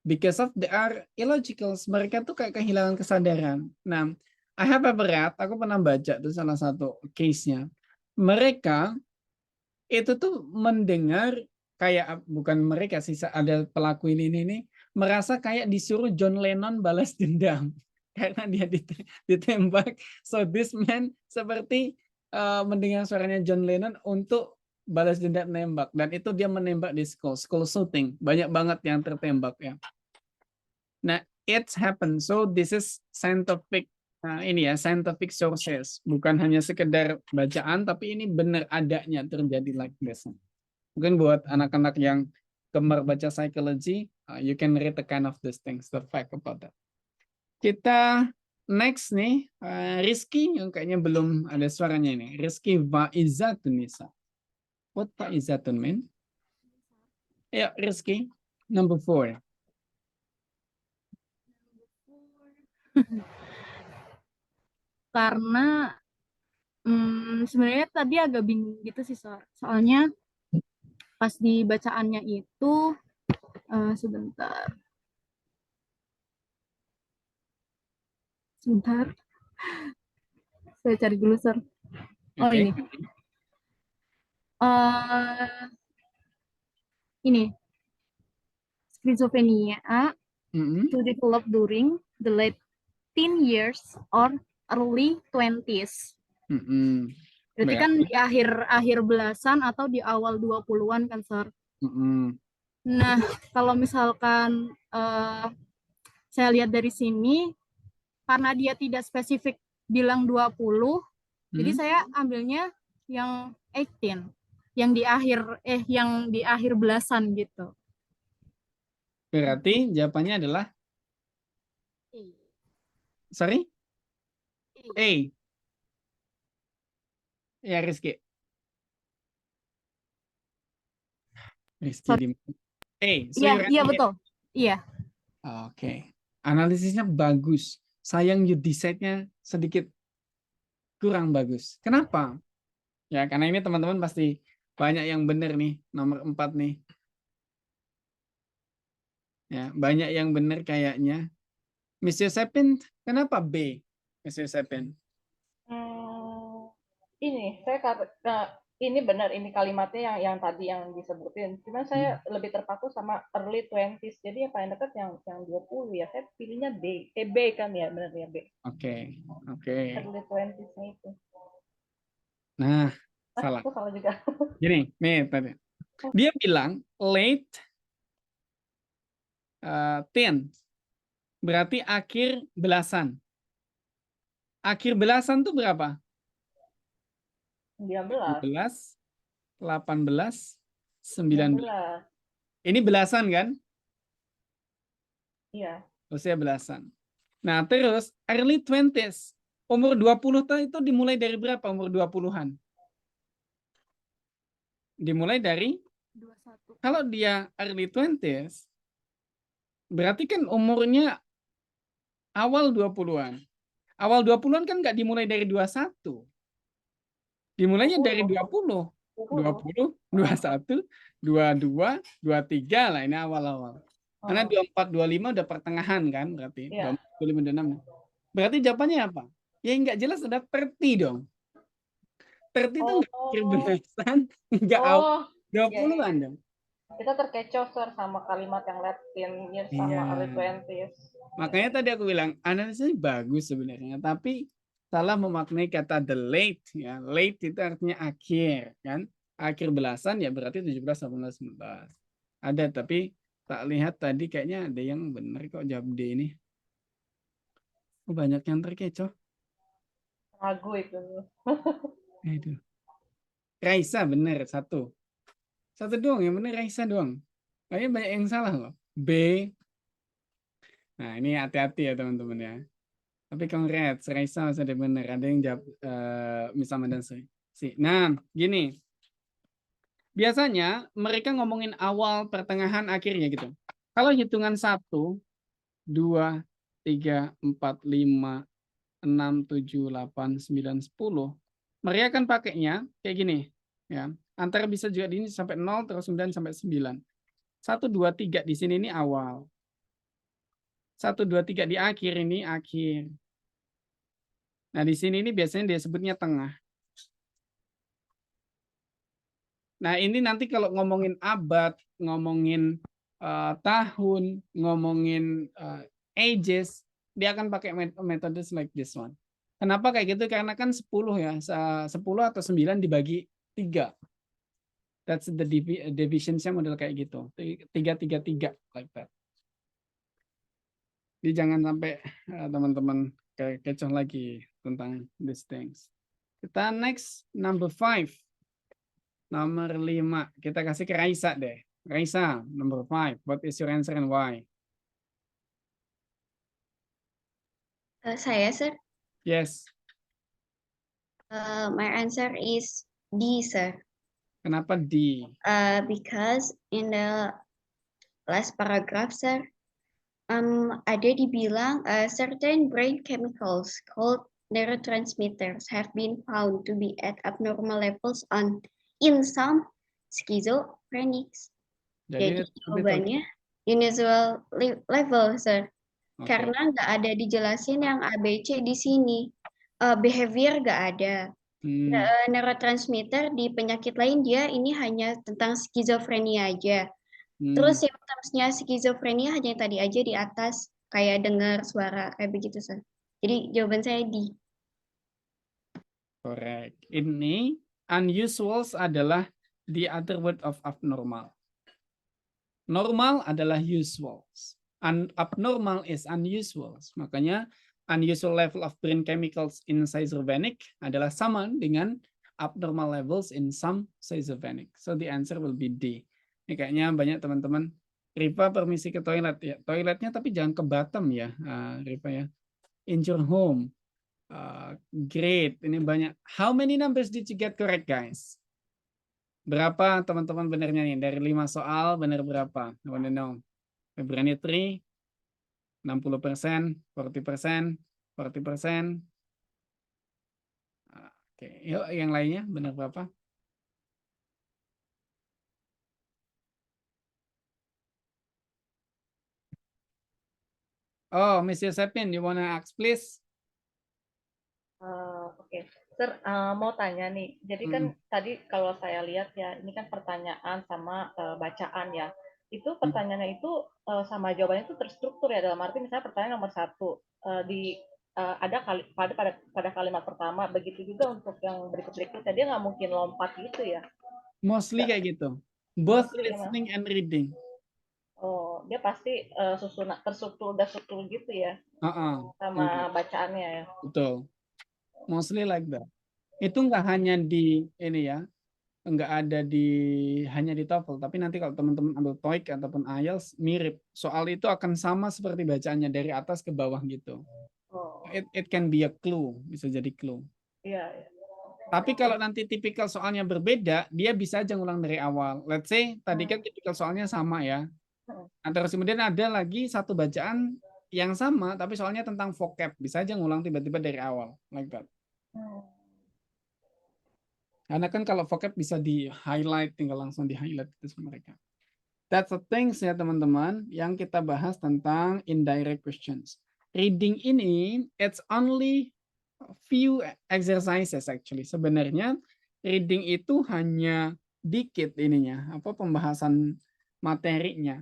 A: Because of they are illogical. Mereka tuh kayak kehilangan kesadaran. Nah, I have ever read, aku pernah baca tuh salah satu case-nya. Mereka itu tuh mendengar kayak, bukan mereka sih, ada pelaku ini merasa kayak disuruh John Lennon balas dendam. Karena dia ditembak. So this man seperti mendengar suaranya John Lennon untuk balas dendam nembak. Dan itu dia menembak di school shooting. Banyak banget yang tertembak ya. Nah, it's happened. So this is scientific scientific sources. Bukan hanya sekedar bacaan, tapi ini benar adanya terjadi like this. Mungkin buat anak-anak yang gemar baca psychology, you can read the kind of these things, the fact about that. Kita next nih, Rizky yang kayaknya belum ada suaranya ini. Rizky Faizatun Nisa. What Faizatun mean? Ya, Rizky, number 4.
H: Karena sebenarnya tadi agak bingung gitu sih, soalnya pas di bacaannya itu sebentar. Saya cari dulu, Sir. Oh,
A: Okay.
H: Ini schizophrenia to develop during the late teen years or early 20s. Berarti kan di akhir belasan atau di awal 20-an kan, Sir? Nah, kalau misalkan saya lihat dari sini, karena dia tidak spesifik bilang 20, jadi saya ambilnya yang 18, yang di akhir belasan gitu.
A: Berarti jawabannya adalah sorry? A. Ya Rizky. Rizky
H: Sorry.
A: di so
H: Iya,
A: you're
H: iya
A: right.
H: betul. Iya.
A: Oke. Analisisnya bagus. Sayang you decide-nya sedikit kurang bagus. Kenapa? Ya, karena ini teman-teman pasti banyak yang benar nih, nomor 4 nih. Ya, banyak yang benar kayaknya. Miss Josephine, kenapa B? Miss Josephine.
F: Ini saya ini benar, ini kalimatnya yang tadi yang disebutin. Cuman saya lebih terpaku sama early 20s. Jadi yang paling dekat yang 20 ya. Saya pilihnya B. B kan ya, benar ya B.
A: Oke.
F: Early 20s-nya itu.
A: Nah, salah.
F: Aku salah juga.
A: Gini, nih tadi. Dia bilang late 10. Berarti akhir belasan. Akhir belasan tuh berapa?
F: 19.
A: 18, 18, 19.
F: 19.
A: Ini belasan kan?
F: Iya.
A: Usia belasan. Nah, terus early 20s. Umur 20 itu dimulai dari berapa umur 20-an? Dimulai dari
H: 21.
A: Kalau dia early 20s, berarti kan umurnya awal 20-an. Awal 20-an kan nggak dimulai dari 21. Dimulainya dari 20. 20, 21, 22, 23 lah ini awal-awal. Karena 24, 25 udah pertengahan kan berarti. 24, 25, 26. Berarti jawabannya apa? Ya nggak jelas ada 30 dong. 30 itu nggak akhir belasan, nggak awal 20-an dong.
F: Kita terkecoh sama kalimat yang late years sama early 20s.
A: Makanya tadi aku bilang analisanya bagus sebenarnya, tapi salah memaknai kata the late ya. Late itu artinya akhir kan. Akhir belasan ya berarti 17, 18, 19. Ada tapi tak lihat tadi kayaknya ada yang benar kok jawab D ini. Banyak yang terkecoh.
F: Ragu itu.
A: Aduh. Raisa benar satu. Satu doang yang benar Raisa doang. Kayaknya banyak yang salah loh. B. Nah ini hati-hati ya teman-teman ya. Tapi congrats, Raisa masih ada benar. Ada yang jawab misalnya dan Sri. Nah, gini. Biasanya mereka ngomongin awal, pertengahan, akhirnya gitu. Kalau hitungan 1, 2, 3, 4, 5, 6, 7, 8, 9, 10. Mereka kan pakainya kayak gini. Ya. Antara bisa juga di ini sampai 0, terus 9 sampai 9. 1, 2, 3 di sini ini awal. 1, 2, 3 di akhir ini akhir. Nah, di sini ini biasanya dia sebutnya tengah. Nah, ini nanti kalau ngomongin abad, ngomongin tahun, ngomongin ages, dia akan pakai metode like this one. Kenapa kayak gitu? Karena kan 10 ya, 10 atau 9 dibagi 3. That's the division-nya model kayak gitu. 3, 3, 3, like that. Jadi jangan sampai teman-teman kecoh lagi tentang these things. Kita next, number 5. Nomor 5. Kita kasih ke Raisa deh. Raisa, number 5. What is your answer and why?
B: Saya, sir.
A: Yes.
B: My answer is D, sir.
A: Kenapa D?
B: Because in the last paragraph, sir, ada dibilang certain brain chemicals called neurotransmitters have been found to be at abnormal levels in some schizophrenics. Jadi jawabannya unusual level, sir. Okay. Karena nggak ada dijelasin yang ABC di sini. Behavior nggak ada. Neurotransmitter di penyakit lain dia ini hanya tentang skizofrenia aja. Terus simptomnya skizofrenia hanya tadi aja di atas, kayak dengar suara kayak begitu, sir. Jadi jawaban saya D.
A: Correct. Ini unusuals adalah the other word of abnormal. Normal adalah usuals. Abnormal is unusuals. Makanya unusual level of brain chemicals in schizophrenic adalah sama dengan abnormal levels in some schizophrenic. So the answer will be D. Ini kayaknya banyak teman-teman. Riva permisi ke toilet ya. Toiletnya tapi jangan ke bottom ya, Riva ya. In your home. Great, ini banyak. How many numbers did you get correct, guys? Berapa teman-teman benernya nih? Dari 5 soal, bener berapa? I want to know. Februari 3, 60%, 40%, 40%. Oke, yuk yang lainnya, bener berapa? Oh, Miss Josephine, you wanna ask, please?
F: Oke, Sir, mau tanya nih. Jadi kan tadi kalau saya lihat ya, ini kan pertanyaan sama bacaan ya. Itu pertanyaannya itu sama jawabannya itu terstruktur ya. Dalam arti misalnya pertanyaan nomor 1 ada pada kalimat pertama. Begitu juga untuk yang berikut-berikutnya. Dia nggak mungkin lompat gitu ya.
A: Mostly kayak gitu. Both listening and reading.
F: Oh, dia pasti terstruktur gitu ya. Sama bacaannya ya.
A: Betul. Mostly like that. Itu nggak hanya di ini ya, nggak ada hanya di TOEFL, tapi nanti kalau teman-teman ambil TOEIC ataupun IELTS mirip. Soal itu akan sama seperti bacaannya dari atas ke bawah gitu. It can be a clue, bisa jadi clue.
F: Iya.
A: Tapi kalau nanti tipikal soalnya berbeda, dia bisa aja ngulang dari awal. Let's say tadi kan tipikal soalnya sama ya. Nah, terus kemudian ada lagi satu bacaan yang sama, tapi soalnya tentang vocab, bisa aja ngulang tiba-tiba dari awal, like that. Karena kan kalau vocab bisa di-highlight, tinggal langsung di-highlight itu sama mereka. That's the things ya teman-teman, yang kita bahas tentang indirect questions. Reading ini, it's only a few exercises actually. Sebenarnya reading itu hanya dikit ininya, pembahasan materinya.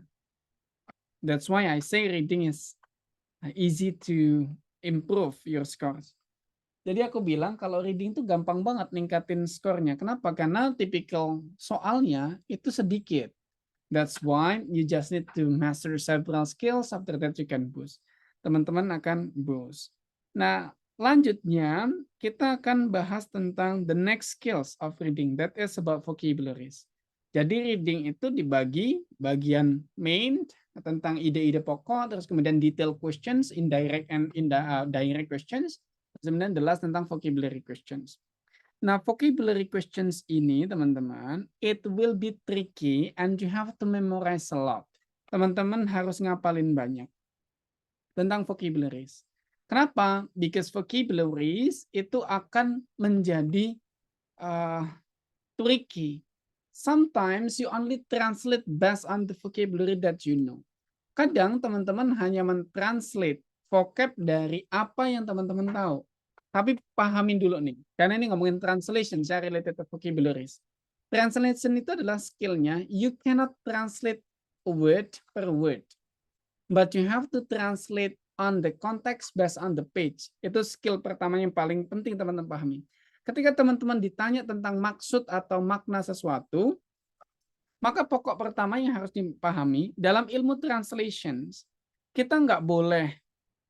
A: That's why I say reading is easy to improve your scores. Jadi aku bilang kalau reading itu gampang banget ningkatin skornya. Kenapa? Karena tipikal soalnya itu sedikit. That's why you just need to master several skills. After that you can boost. Teman-teman akan boost. Nah, lanjutnya kita akan bahas tentang the next skills of reading. That is about vocabularies. Jadi reading itu dibagi bagian main tentang ide-ide pokok, terus kemudian detail questions, indirect and direct questions. Kemudian the last tentang vocabulary questions. Nah, vocabulary questions ini, teman-teman, it will be tricky and you have to memorize a lot. Teman-teman harus ngapalin banyak tentang vocabularies. Kenapa? Because vocabularies itu akan menjadi tricky. Sometimes you only translate based on the vocabulary that you know. Kadang teman-teman hanya mentranslate vocab dari apa yang teman-teman tahu. Tapi pahamin dulu nih, karena ini ngomongin translation, saya related to vocabularies. Translation itu adalah skillnya, you cannot translate word per word. But you have to translate on the context based on the page. Itu skill pertama yang paling penting teman-teman pahami. Ketika teman-teman ditanya tentang maksud atau makna sesuatu, maka pokok pertama yang harus dipahami, dalam ilmu translations, kita nggak boleh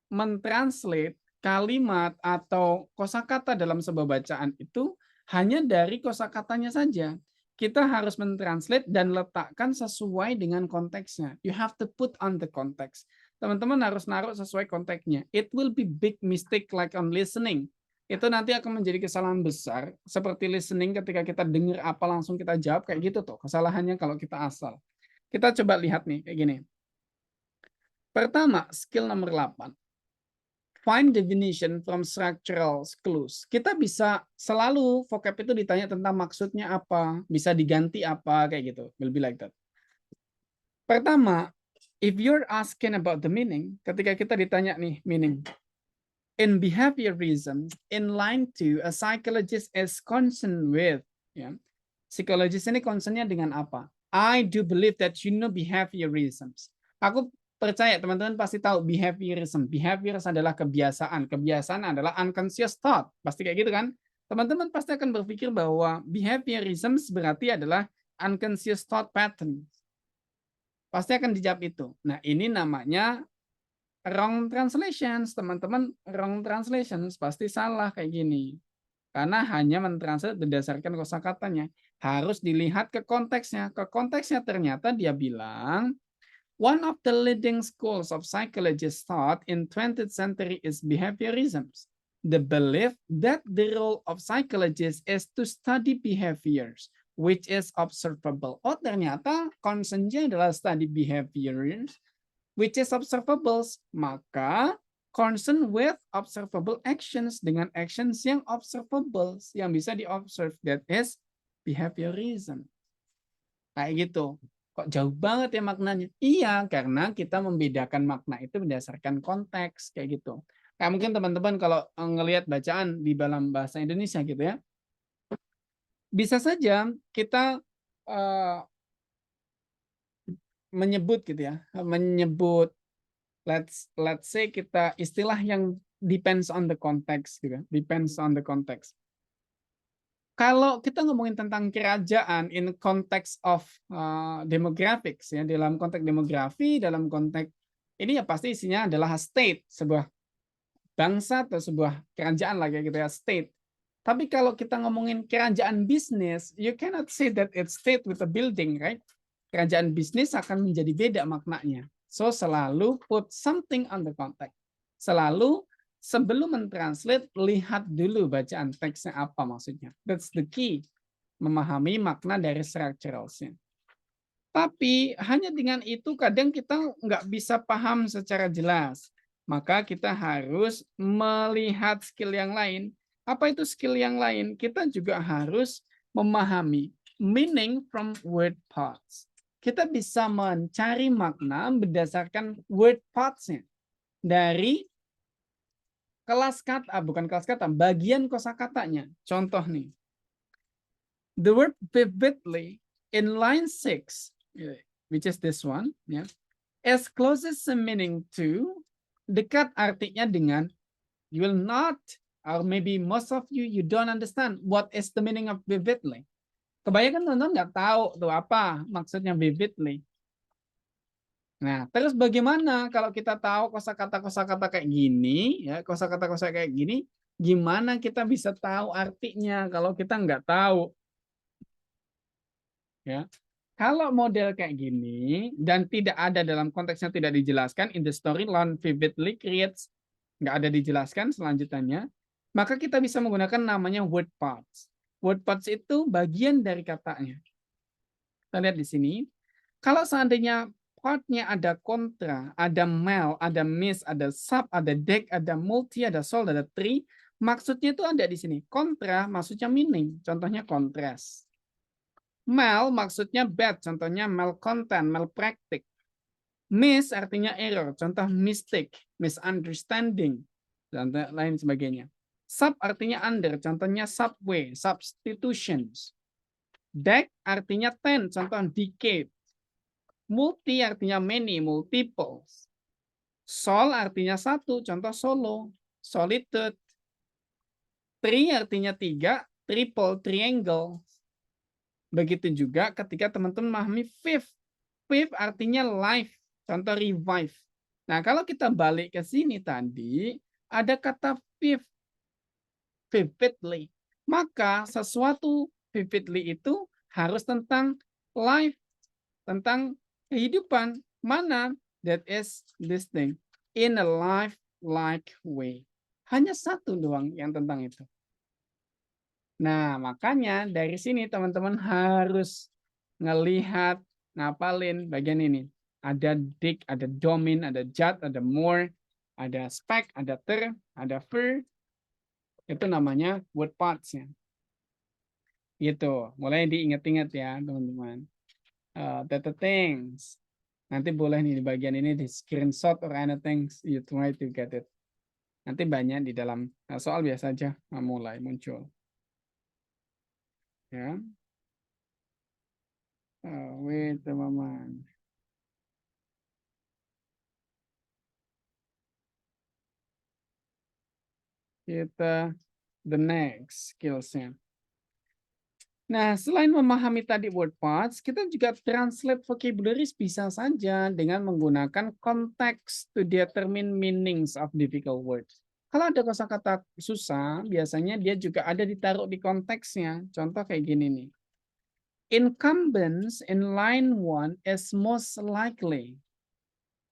A: mentranslate kalimat atau kosakata dalam sebuah bacaan itu hanya dari kosakatanya saja. Kita harus mentranslate dan letakkan sesuai dengan konteksnya. You have to put on the context. Teman-teman harus naruh sesuai konteksnya. It will be big mistake like on listening. Itu nanti akan menjadi kesalahan besar. Seperti listening ketika kita dengar apa langsung kita jawab. Kayak gitu tuh kesalahannya kalau kita asal. Kita coba lihat nih kayak gini. Pertama, skill nomor 8. Find definition from structural clues. Kita bisa selalu vocab itu ditanya tentang maksudnya apa, bisa diganti apa, kayak gitu. Will be like that. Pertama, if you're asking about the meaning, ketika kita ditanya nih meaning, in behaviorism, in line 2, a psychologist is concerned with. Ya. Psikologis ini concernnya dengan apa? I do believe that you know behaviorisms. Aku percaya teman-teman pasti tahu behaviorism. Behaviors adalah kebiasaan. Kebiasaan adalah unconscious thought. Pasti kayak gitu kan? Teman-teman pasti akan berpikir bahwa behaviorism berarti adalah unconscious thought pattern. Pasti akan dijawab itu. Nah, ini namanya wrong translations. Teman-teman, wrong translations pasti salah kayak gini. Karena hanya mentranslate berdasarkan kosakatanya. Harus dilihat ke konteksnya. Ke konteksnya ternyata dia bilang, one of the leading schools of psychologists thought in 20th century is behaviorism. the belief that the role of psychologists is to study behaviors which is observable. Oh, ternyata concernnya adalah study behaviors which is observable. Maka concern with observable actions, dengan actions yang observable, yang bisa di-observe, that is behaviorism. Kayak gitu. Kok jauh banget ya maknanya? Iya, karena kita membedakan makna itu berdasarkan konteks, kayak gitu. Kayak mungkin teman-teman kalau ngelihat bacaan di dalam bahasa Indonesia gitu ya, bisa saja kita menyebut gitu ya, menyebut let's say kita istilah yang depends on the context gitu, depends on the context. Kalau kita ngomongin tentang kerajaan in context of demographics ya, dalam konteks demografi, dalam konteks ini ya pasti isinya adalah state, sebuah bangsa atau sebuah kerajaan lah kayak gitu ya, state. Tapi kalau kita ngomongin kerajaan bisnis, you cannot say that it's state with a building, right? Kerajaan bisnis akan menjadi beda maknanya. So selalu put something on the context. Selalu sebelum mentranslate, lihat dulu bacaan teksnya apa maksudnya. That's the key. Memahami makna dari structuralsnya. Tapi hanya dengan itu kadang kita nggak bisa paham secara jelas. Maka kita harus melihat skill yang lain. Apa itu skill yang lain? Kita juga harus memahami meaning from word parts. Kita bisa mencari makna berdasarkan word parts-nya. Dari kelas kata, bukan kelas kata, bagian kosakatanya. Contoh nih. The word vividly in line 6, which is this one, ya, as closest meaning to, dekat artinya dengan, you will not, or maybe most of you don't understand what is the meaning of vividly. Kebanyakan teman-teman nggak tahu tuh apa maksudnya vividly. Nah, terus bagaimana kalau kita tahu kosakata kayak gini, ya kosakata kayak gini, gimana kita bisa tahu artinya kalau kita nggak tahu? Ya, kalau model kayak gini dan tidak ada dalam konteksnya tidak dijelaskan, in the story learn vividly creates, nggak ada dijelaskan selanjutnya, maka kita bisa menggunakan namanya word parts. Word parts itu bagian dari katanya. Kita lihat di sini. Kalau seandainya partnya ada kontra, ada mel, ada miss, ada sub, ada deck, ada multi, ada sol, ada tree, maksudnya itu ada di sini. Kontra maksudnya meaning, contohnya contrast. Mel maksudnya bad, contohnya malcontent, malpractice. Miss artinya error, contoh mistake, misunderstanding, dan lain sebagainya. Sub artinya under, contohnya subway, substitutions. Deck artinya ten, contoh decade. Multi artinya many, multiples. Sol artinya satu, contoh solo, solitude. Three artinya tiga, triple, triangle. Begitu juga ketika teman-teman memahami fifth. Fifth artinya life, contoh revive. Nah, kalau kita balik ke sini tadi, ada kata fifth, vividly. Maka sesuatu vividly itu harus tentang life, tentang kehidupan. Mana? That is this thing. In a life-like way. Hanya satu doang yang tentang itu. Nah, makanya dari sini teman-teman harus ngelihat, ngapalin bagian ini. Ada dig, ada domin, ada jut, ada more, ada spec, ada ter, ada fer. Itu namanya word parts-nya. Gitu. Mulai diingat-ingat ya, teman-teman. Data things. Nanti boleh nih di bagian ini di screenshot or anything you try to get it. Nanti banyak di dalam soal biasa aja mulai muncul. Ya. Wait a moment. Kita the next skills-nya. Nah, selain memahami tadi word parts, kita juga translate vocabularies bisa saja dengan menggunakan konteks to determine meanings of difficult words. Kalau ada kosakata susah, biasanya dia juga ada ditaruh di konteksnya. Contoh kayak gini nih. Incumbents in line 1 is most likely.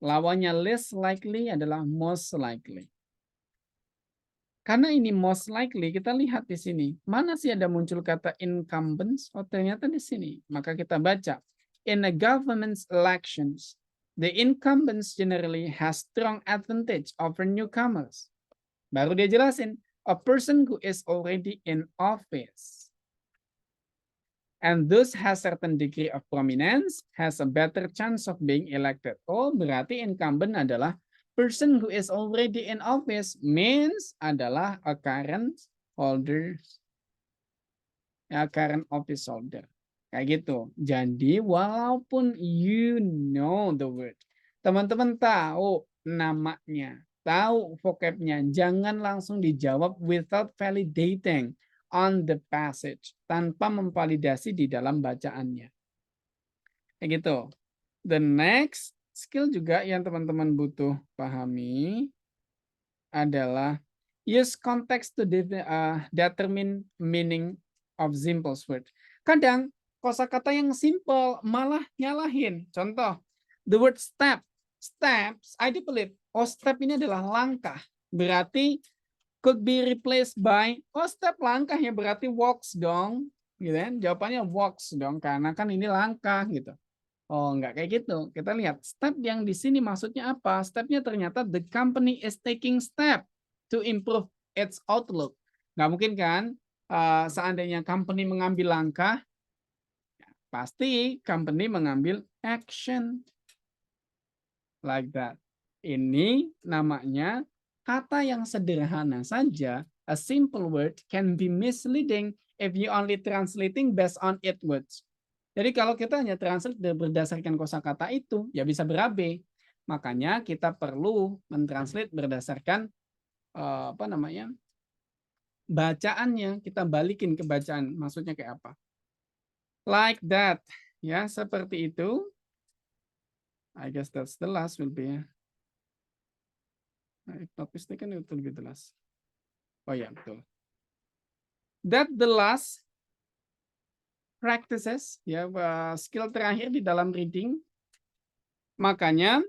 A: Lawannya least likely adalah most likely. Karena ini most likely, kita lihat di sini. Mana sih ada muncul kata incumbents? Oh, ternyata di sini. Maka kita baca. In a government's elections, the incumbents generally has strong advantage over newcomers. Baru dia jelasin. A person who is already in office and thus has certain degree of prominence has a better chance of being elected. Oh, berarti incumbent adalah person who is already in office, means adalah a current holder, current office holder. Kayak gitu. Jadi walaupun you know the word, teman-teman tahu namanya, tahu vocabnya, jangan langsung dijawab without validating on the passage, tanpa memvalidasi di dalam bacaannya. Kayak gitu. The next skill juga yang teman-teman butuh pahami adalah use context to determine meaning of simple word. Kadang kosakata yang simple malah nyalahin. Contoh, the word step. Steps, I do believe, step ini adalah langkah. Berarti could be replaced by, step langkah ya berarti walks dong. Gitu kan? Jawabannya walks dong, karena kan ini langkah gitu. Oh, enggak kayak gitu. Kita lihat step yang di sini maksudnya apa? Stepnya ternyata the company is taking step to improve its outlook. Nggak mungkin kan seandainya company mengambil langkah, pasti company mengambil action. Like that. Ini namanya kata yang sederhana saja. A simple word can be misleading if you only translating based on its words. Jadi kalau kita hanya translate berdasarkan kosakata itu, ya bisa berabe. Makanya kita perlu mentranslate berdasarkan bacaannya. Kita balikin ke bacaan, maksudnya kayak apa. Like that, ya seperti itu. I guess that's the last will be. If not mistaken, itu lebih jelas. Oh ya betul. That the last practices, ya skill terakhir di dalam reading. Makanya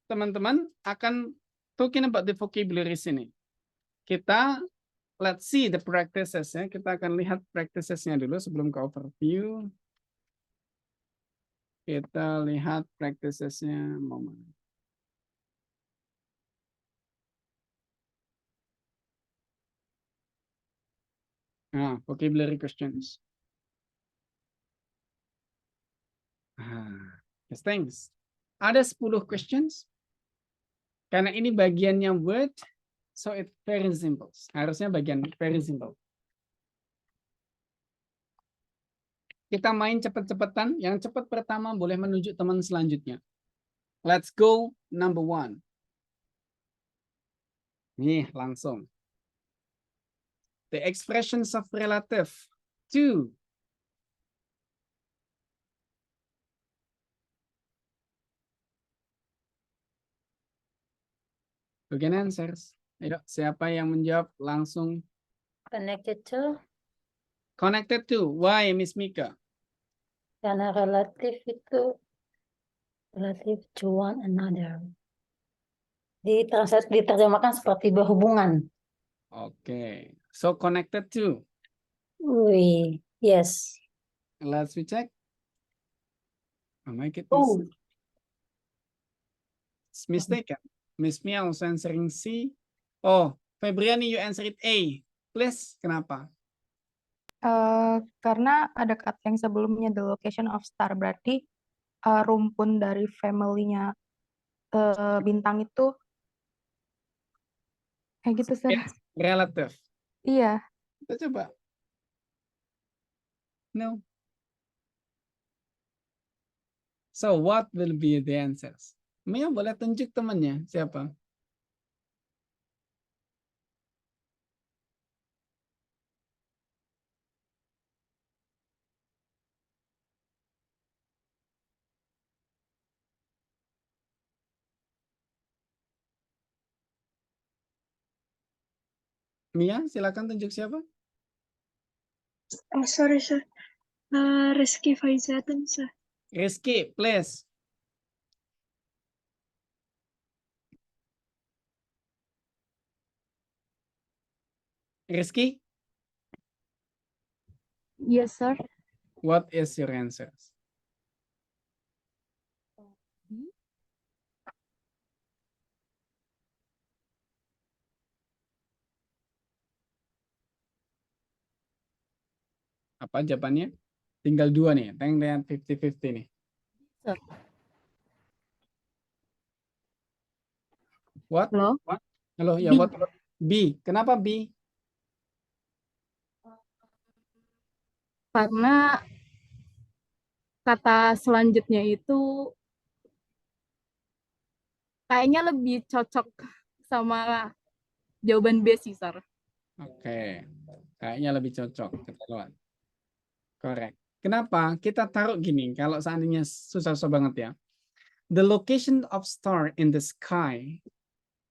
A: teman-teman akan talking about the vocabulary sini. Kita let's see the practices ya. Kita akan lihat practicesnya dulu sebelum ke overview. Kita lihat practicesnya momen. Nah, vocabulary questions. Yes, thanks. Ada 10 questions. Karena ini bagiannya word, so it's very simple. Harusnya bagian very simple. Kita main cepet-cepetan. Yang cepat pertama boleh menunjuk teman selanjutnya. Let's go number 1. Nih, langsung. The expressions of relative. 2. Bagian answers. Ayo, siapa yang menjawab langsung?
J: Connected to.
A: Connected to. Why, Miss Mika?
J: Karena relatif itu relative to one another. Diterjemahkan seperti berhubungan.
A: Okay. So connected to.
J: Yes.
A: Let's check. Oh my goodness.
J: Oh.
A: It's mistaken. Miss Mia also answering C. Oh, Febriani, you answered A. Please, kenapa?
K: Karena ada kata yang sebelumnya the location of star, berarti rumpun dari family-nya bintang itu kayak gitu, Sir.
A: Yes, relative.
K: Iya.
A: Kita coba. No. So what will be the answers? Mia boleh tunjuk temannya siapa? Mia, silakan tunjuk siapa?
C: Oh, sorry, sir. Rizky Faizatan, sir.
A: Rizky, please. Rizky,
H: Yes, sir.
A: what is your answer? Apa jawabannya? Tinggal 2 nih, teng dengan 50-50 nih.
H: Sir.
A: What?
H: Halo?
A: Halo, ya
H: B.
A: what? B. Kenapa B?
H: Karena kata selanjutnya itu kayaknya lebih cocok sama jawaban B sih, sir.
A: Oke, kayaknya lebih cocok. Kita lihat. Correct. Kenapa? Kita taruh gini, kalau seandainya susah-susah banget ya. The location of star in the sky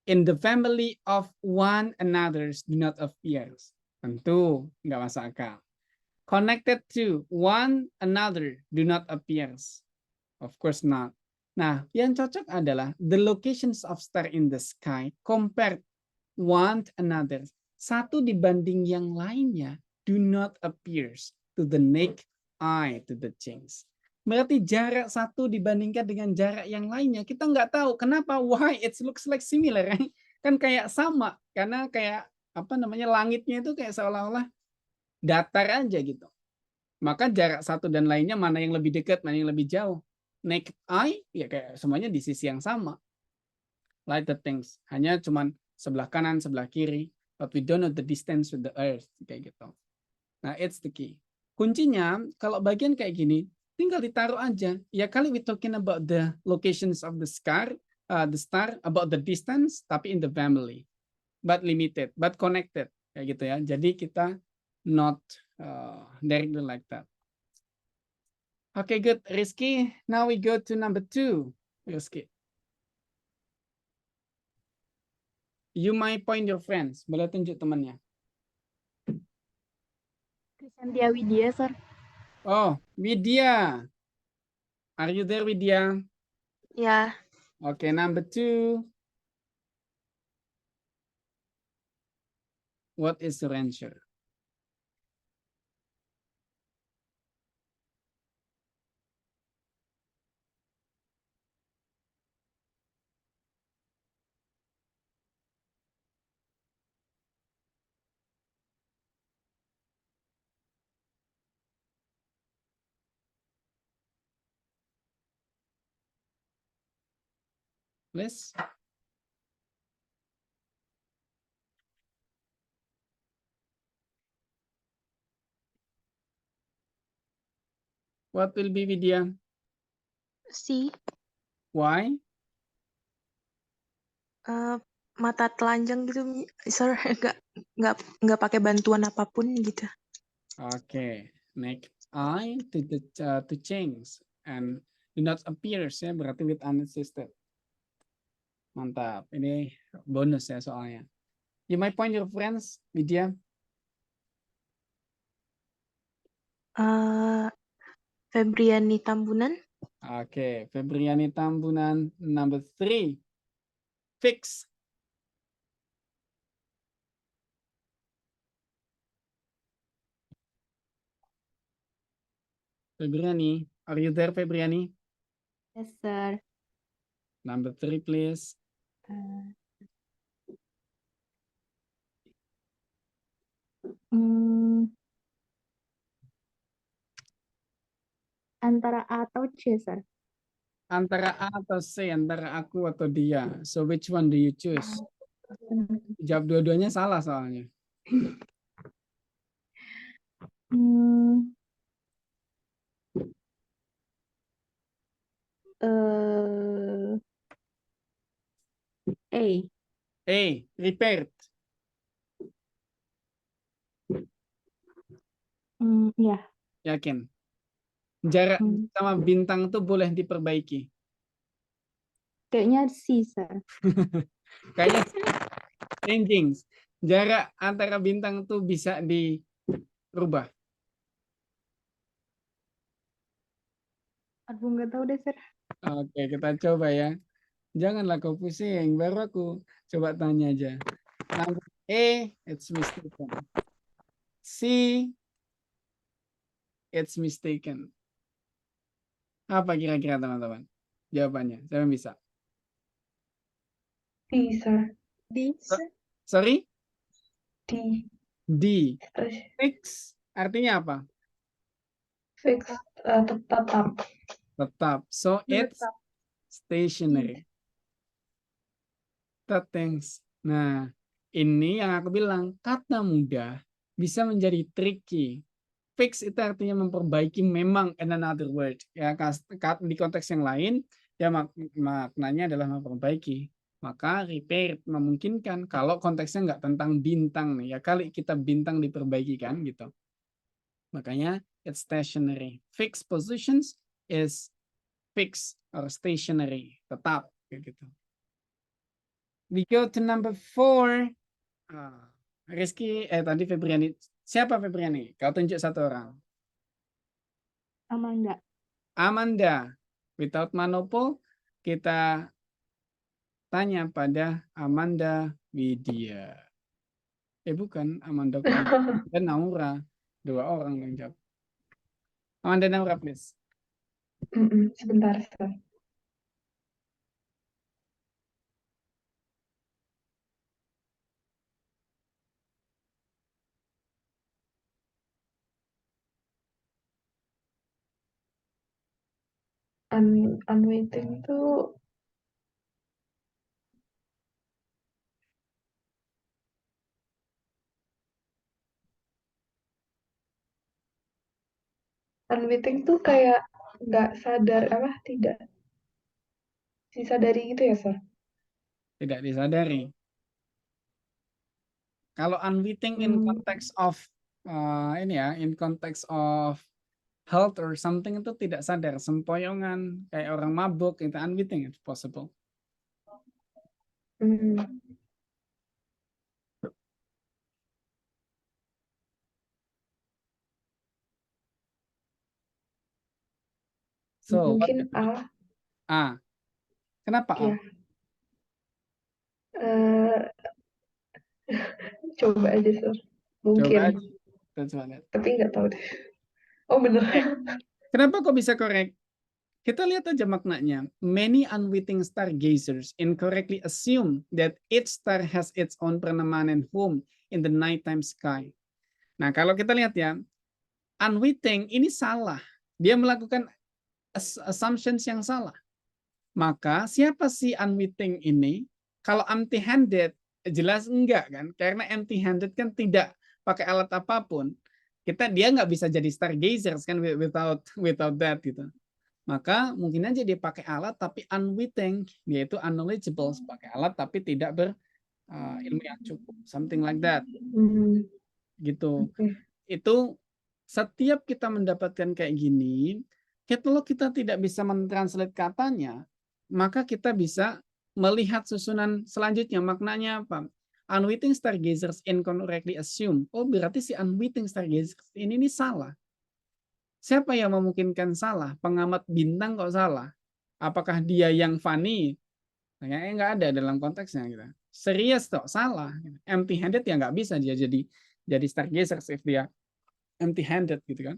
A: in the family of one another do not appear. Tentu nggak masuk akal. Connected to one another do not appear. Of course not. Nah, yang cocok adalah the locations of star in the sky compared one another. Satu dibanding yang lainnya do not appears to the naked eye, to the things. Berarti jarak satu dibandingkan dengan jarak yang lainnya, kita nggak tahu kenapa. Why it looks like similar, right? Kan kayak sama, karena kayak apa namanya langitnya itu kayak seolah-olah datar aja gitu. Maka jarak satu dan lainnya mana yang lebih dekat, mana yang lebih jauh. Naked eye ya kayak semuanya di sisi yang sama. Like the things, hanya cuman sebelah kanan, sebelah kiri. But we don't know the distance with the earth. Kayak gitu. Nah, it's the key. Kuncinya, kalau bagian kayak gini, tinggal ditaruh aja. Ya kali we talking about the locations of the star, about the distance, tapi in the family. But limited, but connected. Kayak gitu ya. Jadi kita not directly like that. Okay, good. Rizky, now we go to number 2. Rizky. You might point your friends. Boleh tunjuk temannya.
H: Krisantia Widya, sir.
A: Oh, Widya. Are you there, Widya?
K: Ya,
A: Okay, number 2. What is your answer? Please. What will be Widya?
K: C.
A: Why?
K: Mata telanjang gitu, sir, nggak pakai bantuan apapun gitu.
A: Okay, make I to change and do not appears ya berarti with unassisted. Mantap, ini bonus ya soalnya. You might point your friends, Widya.
K: Febriani Tambunan.
A: Okay, Febriani Tambunan, number 3. Fix. Febriani, are you there, Febriani?
L: Yes, sir.
A: Number 3, please.
L: Antara A atau C, sir.
A: Antara A atau C, antara aku atau dia. So which one do you choose? Jawab dua-duanya salah soalnya.
L: A.
A: A, repaired.
L: Ya.
A: Yakin? Jarak sama bintang tuh boleh diperbaiki.
L: Kayaknya C, sir.
A: Kayaknya changing. Jarak antara bintang tuh bisa dirubah.
L: Aduh, nggak tahu deh, sir.
A: Oke, kita coba ya. Janganlah kau pusing, baru aku coba tanya aja. A, it's mistaken. C, it's mistaken. Apa kira-kira teman-teman? Jawabannya, siapa yang bisa?
D: D, sir.
C: D, sir.
A: Sorry?
D: D.
A: D. Fix artinya apa?
D: Fix, tetap.
A: Tetap. So it's
C: Menetap.
A: stationary. Things. Nah, ini yang aku bilang, kata mudah bisa menjadi tricky. Fix itu artinya memperbaiki memang in another word. Ya, di konteks yang lain, ya maknanya adalah memperbaiki. Maka repair memungkinkan kalau konteksnya nggak tentang bintang nih. Ya kali kita bintang diperbaiki kan gitu. Makanya it's stationary. Fixed positions is fixed or stationary. Tetap kayak gitu. We go to number 4. Rizky, tadi Febriani. Siapa Febriani? Kau tunjuk satu orang.
L: Amanda.
A: Amanda. Without Manopo, kita tanya pada Amanda Widya. Bukan, Amanda dan Naura. 2 orang yang jawab. Amanda, Naura, please.
D: Sebentar, sir. Unwitting itu kayak nggak sadar tidak disadari gitu ya, sir?
A: Tidak disadari. Kalau unwitting in context of in context of health or something itu tidak sadar, sempoyongan kayak orang mabuk itu unwitting, it's possible. So
D: mungkin A.
A: A. Kenapa A?
D: Ya. Coba aja, sir. Mungkin.
A: Coba aja. Coba lihat.
D: Tapi nggak tahu deh. Oh bener.
A: Kenapa kok bisa correct? Kita lihat aja maknanya. Many unwitting stargazers incorrectly assume that each star has its own permanent home in the nighttime sky. Nah, kalau kita lihat ya, unwitting ini salah. Dia melakukan assumptions yang salah. Maka siapa sih unwitting ini? Kalau empty-handed, jelas enggak kan? Karena empty-handed kan tidak pakai alat apapun. Dia nggak bisa jadi stargazers kan without that gitu. Maka mungkin aja dia pakai alat tapi unwitting, yaitu unknowledgeable, pakai alat tapi tidak berilmu yang cukup, something like that. Gitu. Itu setiap kita mendapatkan kayak gini, kalau kita tidak bisa mentranslate katanya, maka kita bisa melihat susunan selanjutnya. Maknanya apa? Unwitting stargazers incorrectly assume. Oh, berarti si unwitting stargazers ini salah. Siapa yang memungkinkan salah? Pengamat bintang kok salah? Apakah dia yang funny? Kayaknya nggak ada dalam konteksnya gitu. Serius kok salah. Empty-handed ya nggak bisa dia jadi stargazers if dia empty-handed gitu kan.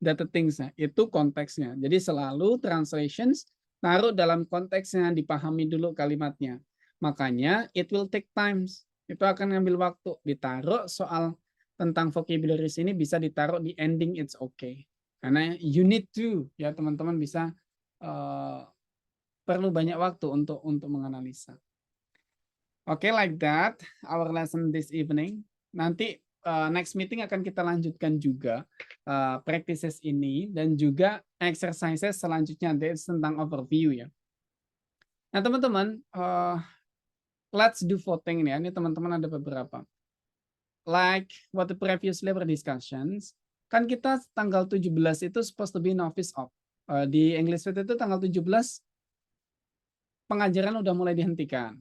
A: Data things itu konteksnya. Jadi selalu translations taruh dalam konteksnya, dipahami dulu kalimatnya. Makanya it will take times. Itu akan ngambil waktu. Ditaruh soal tentang vocabularies ini bisa ditaruh di ending it's okay. Karena you need to ya teman-teman bisa perlu banyak waktu untuk menganalisa. Oke, like that our lesson this evening. Nanti next meeting akan kita lanjutkan juga practices ini dan juga exercises selanjutnya tentang overview ya. Nah teman-teman, let's do voting ya. Ini teman-teman ada beberapa. Like what the previous labor discussions, kan kita tanggal 17 itu supposed to be novice off. Di English Fit itu tanggal 17 pengajaran udah mulai dihentikan.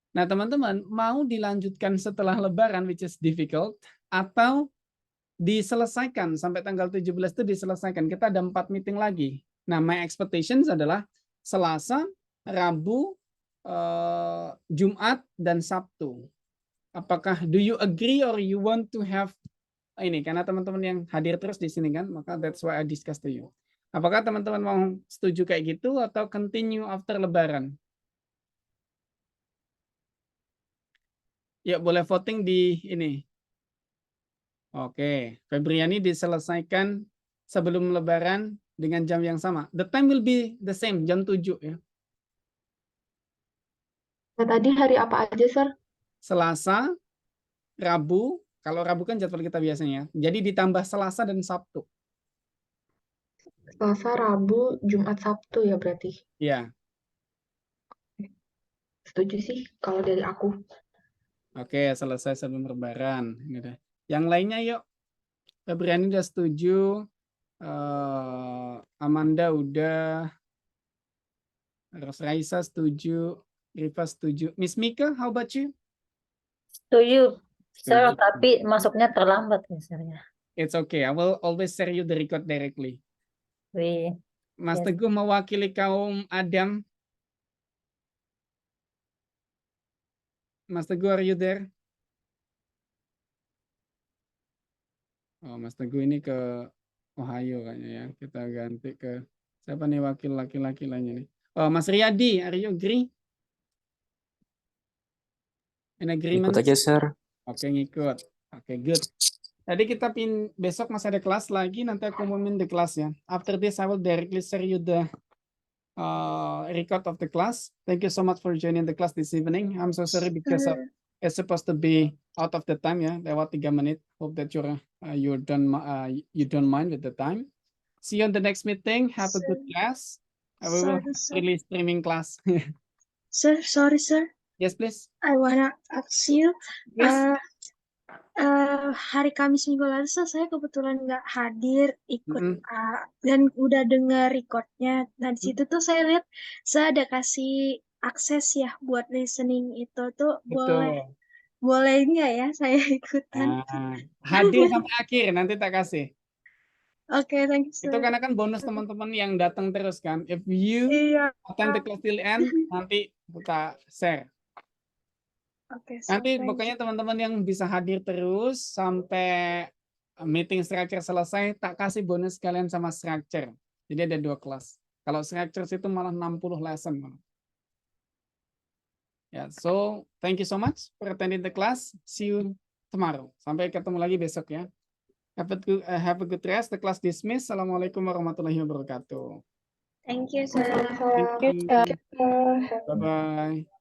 A: Nah, teman-teman, mau dilanjutkan setelah Lebaran, which is difficult, atau diselesaikan sampai tanggal 17 itu diselesaikan. Kita ada 4 meeting lagi. Nah, my expectations adalah Selasa, Rabu, Jumat, dan Sabtu. Apakah do you agree or you want to have ini karena teman-teman yang hadir terus di sini kan, maka that's why I discuss to you. Apakah teman-teman mau setuju kayak gitu atau continue after Lebaran? Ya boleh voting di ini. Oke, Febriani diselesaikan sebelum Lebaran dengan jam yang sama. The time will be the same, jam 7 ya.
D: Nah, tadi hari apa aja, Sir?
A: Selasa, Rabu, kalau Rabu kan jadwal kita biasanya. Jadi ditambah Selasa dan Sabtu.
D: Selasa, Rabu, Jumat, Sabtu ya berarti.
A: Ya.
D: Setuju sih kalau dari aku.
A: Oke, selesai sebelum Lebaran. Ini deh. Yang lainnya yuk. Febriani udah setuju. Amanda udah. Ros Raisa setuju. Riva setuju. Miss Mika, how about you?
J: Setuju, Sir,
A: Setuju.
J: tapi masuknya terlambat ya, Sir, ya.
A: It's okay. I will always share you the record directly. Mas
J: Yes.
A: Teguh mewakili kaum Adam. Mas Teguh, are you there? Oh, Mas Teguh ini ke Ohio kayaknya ya. Kita ganti ke siapa nih wakil laki-laki lainnya nih? Oh, Mas Riyadi, are you agree? In agreement?
M: Ikut aja, Sir.
A: Oke, ngikut. Oke, good. Tadi kita besok masih ada kelas lagi, nanti aku umumin di kelas ya. After this, I will directly share you the record of the class. Thank you so much for joining the class this evening. I'm so sorry because it's supposed to be out of the time ya, lewat 3 menit. Hope that you don't mind with the time. See you on the next meeting. Have a good class. We will really streaming class.
C: Sir, sorry, sir.
A: Yes, please.
C: I wanna ask you.
A: Yes.
C: Hari Kamis minggu lalu saya kebetulan nggak hadir ikut dan udah dengar recordnya. Nah di situ tuh saya lihat saya ada kasih akses ya buat listening itu tuh.
A: Betul.
C: Boleh nggak ya saya ikutan?
A: Hadir sampai akhir nanti tak kasih.
C: Oke, thank you, sir.
A: Itu karena kan bonus teman-teman yang datang terus kan. If you attend the class till end, nanti kita share.
C: Oke,
A: Nanti pokoknya teman-teman yang bisa hadir terus sampai meeting structure selesai, tak kasih bonus kalian sama structure. Jadi ada 2 kelas. Kalau structure itu malah 60 lesson. Ya, so thank you so much for attending the class. See you tomorrow. Sampai ketemu lagi besok ya. Have a good rest. The class dismissed. Assalamualaikum warahmatullahi wabarakatuh.
B: Thank you, sir.
A: Thank you. Bye-bye.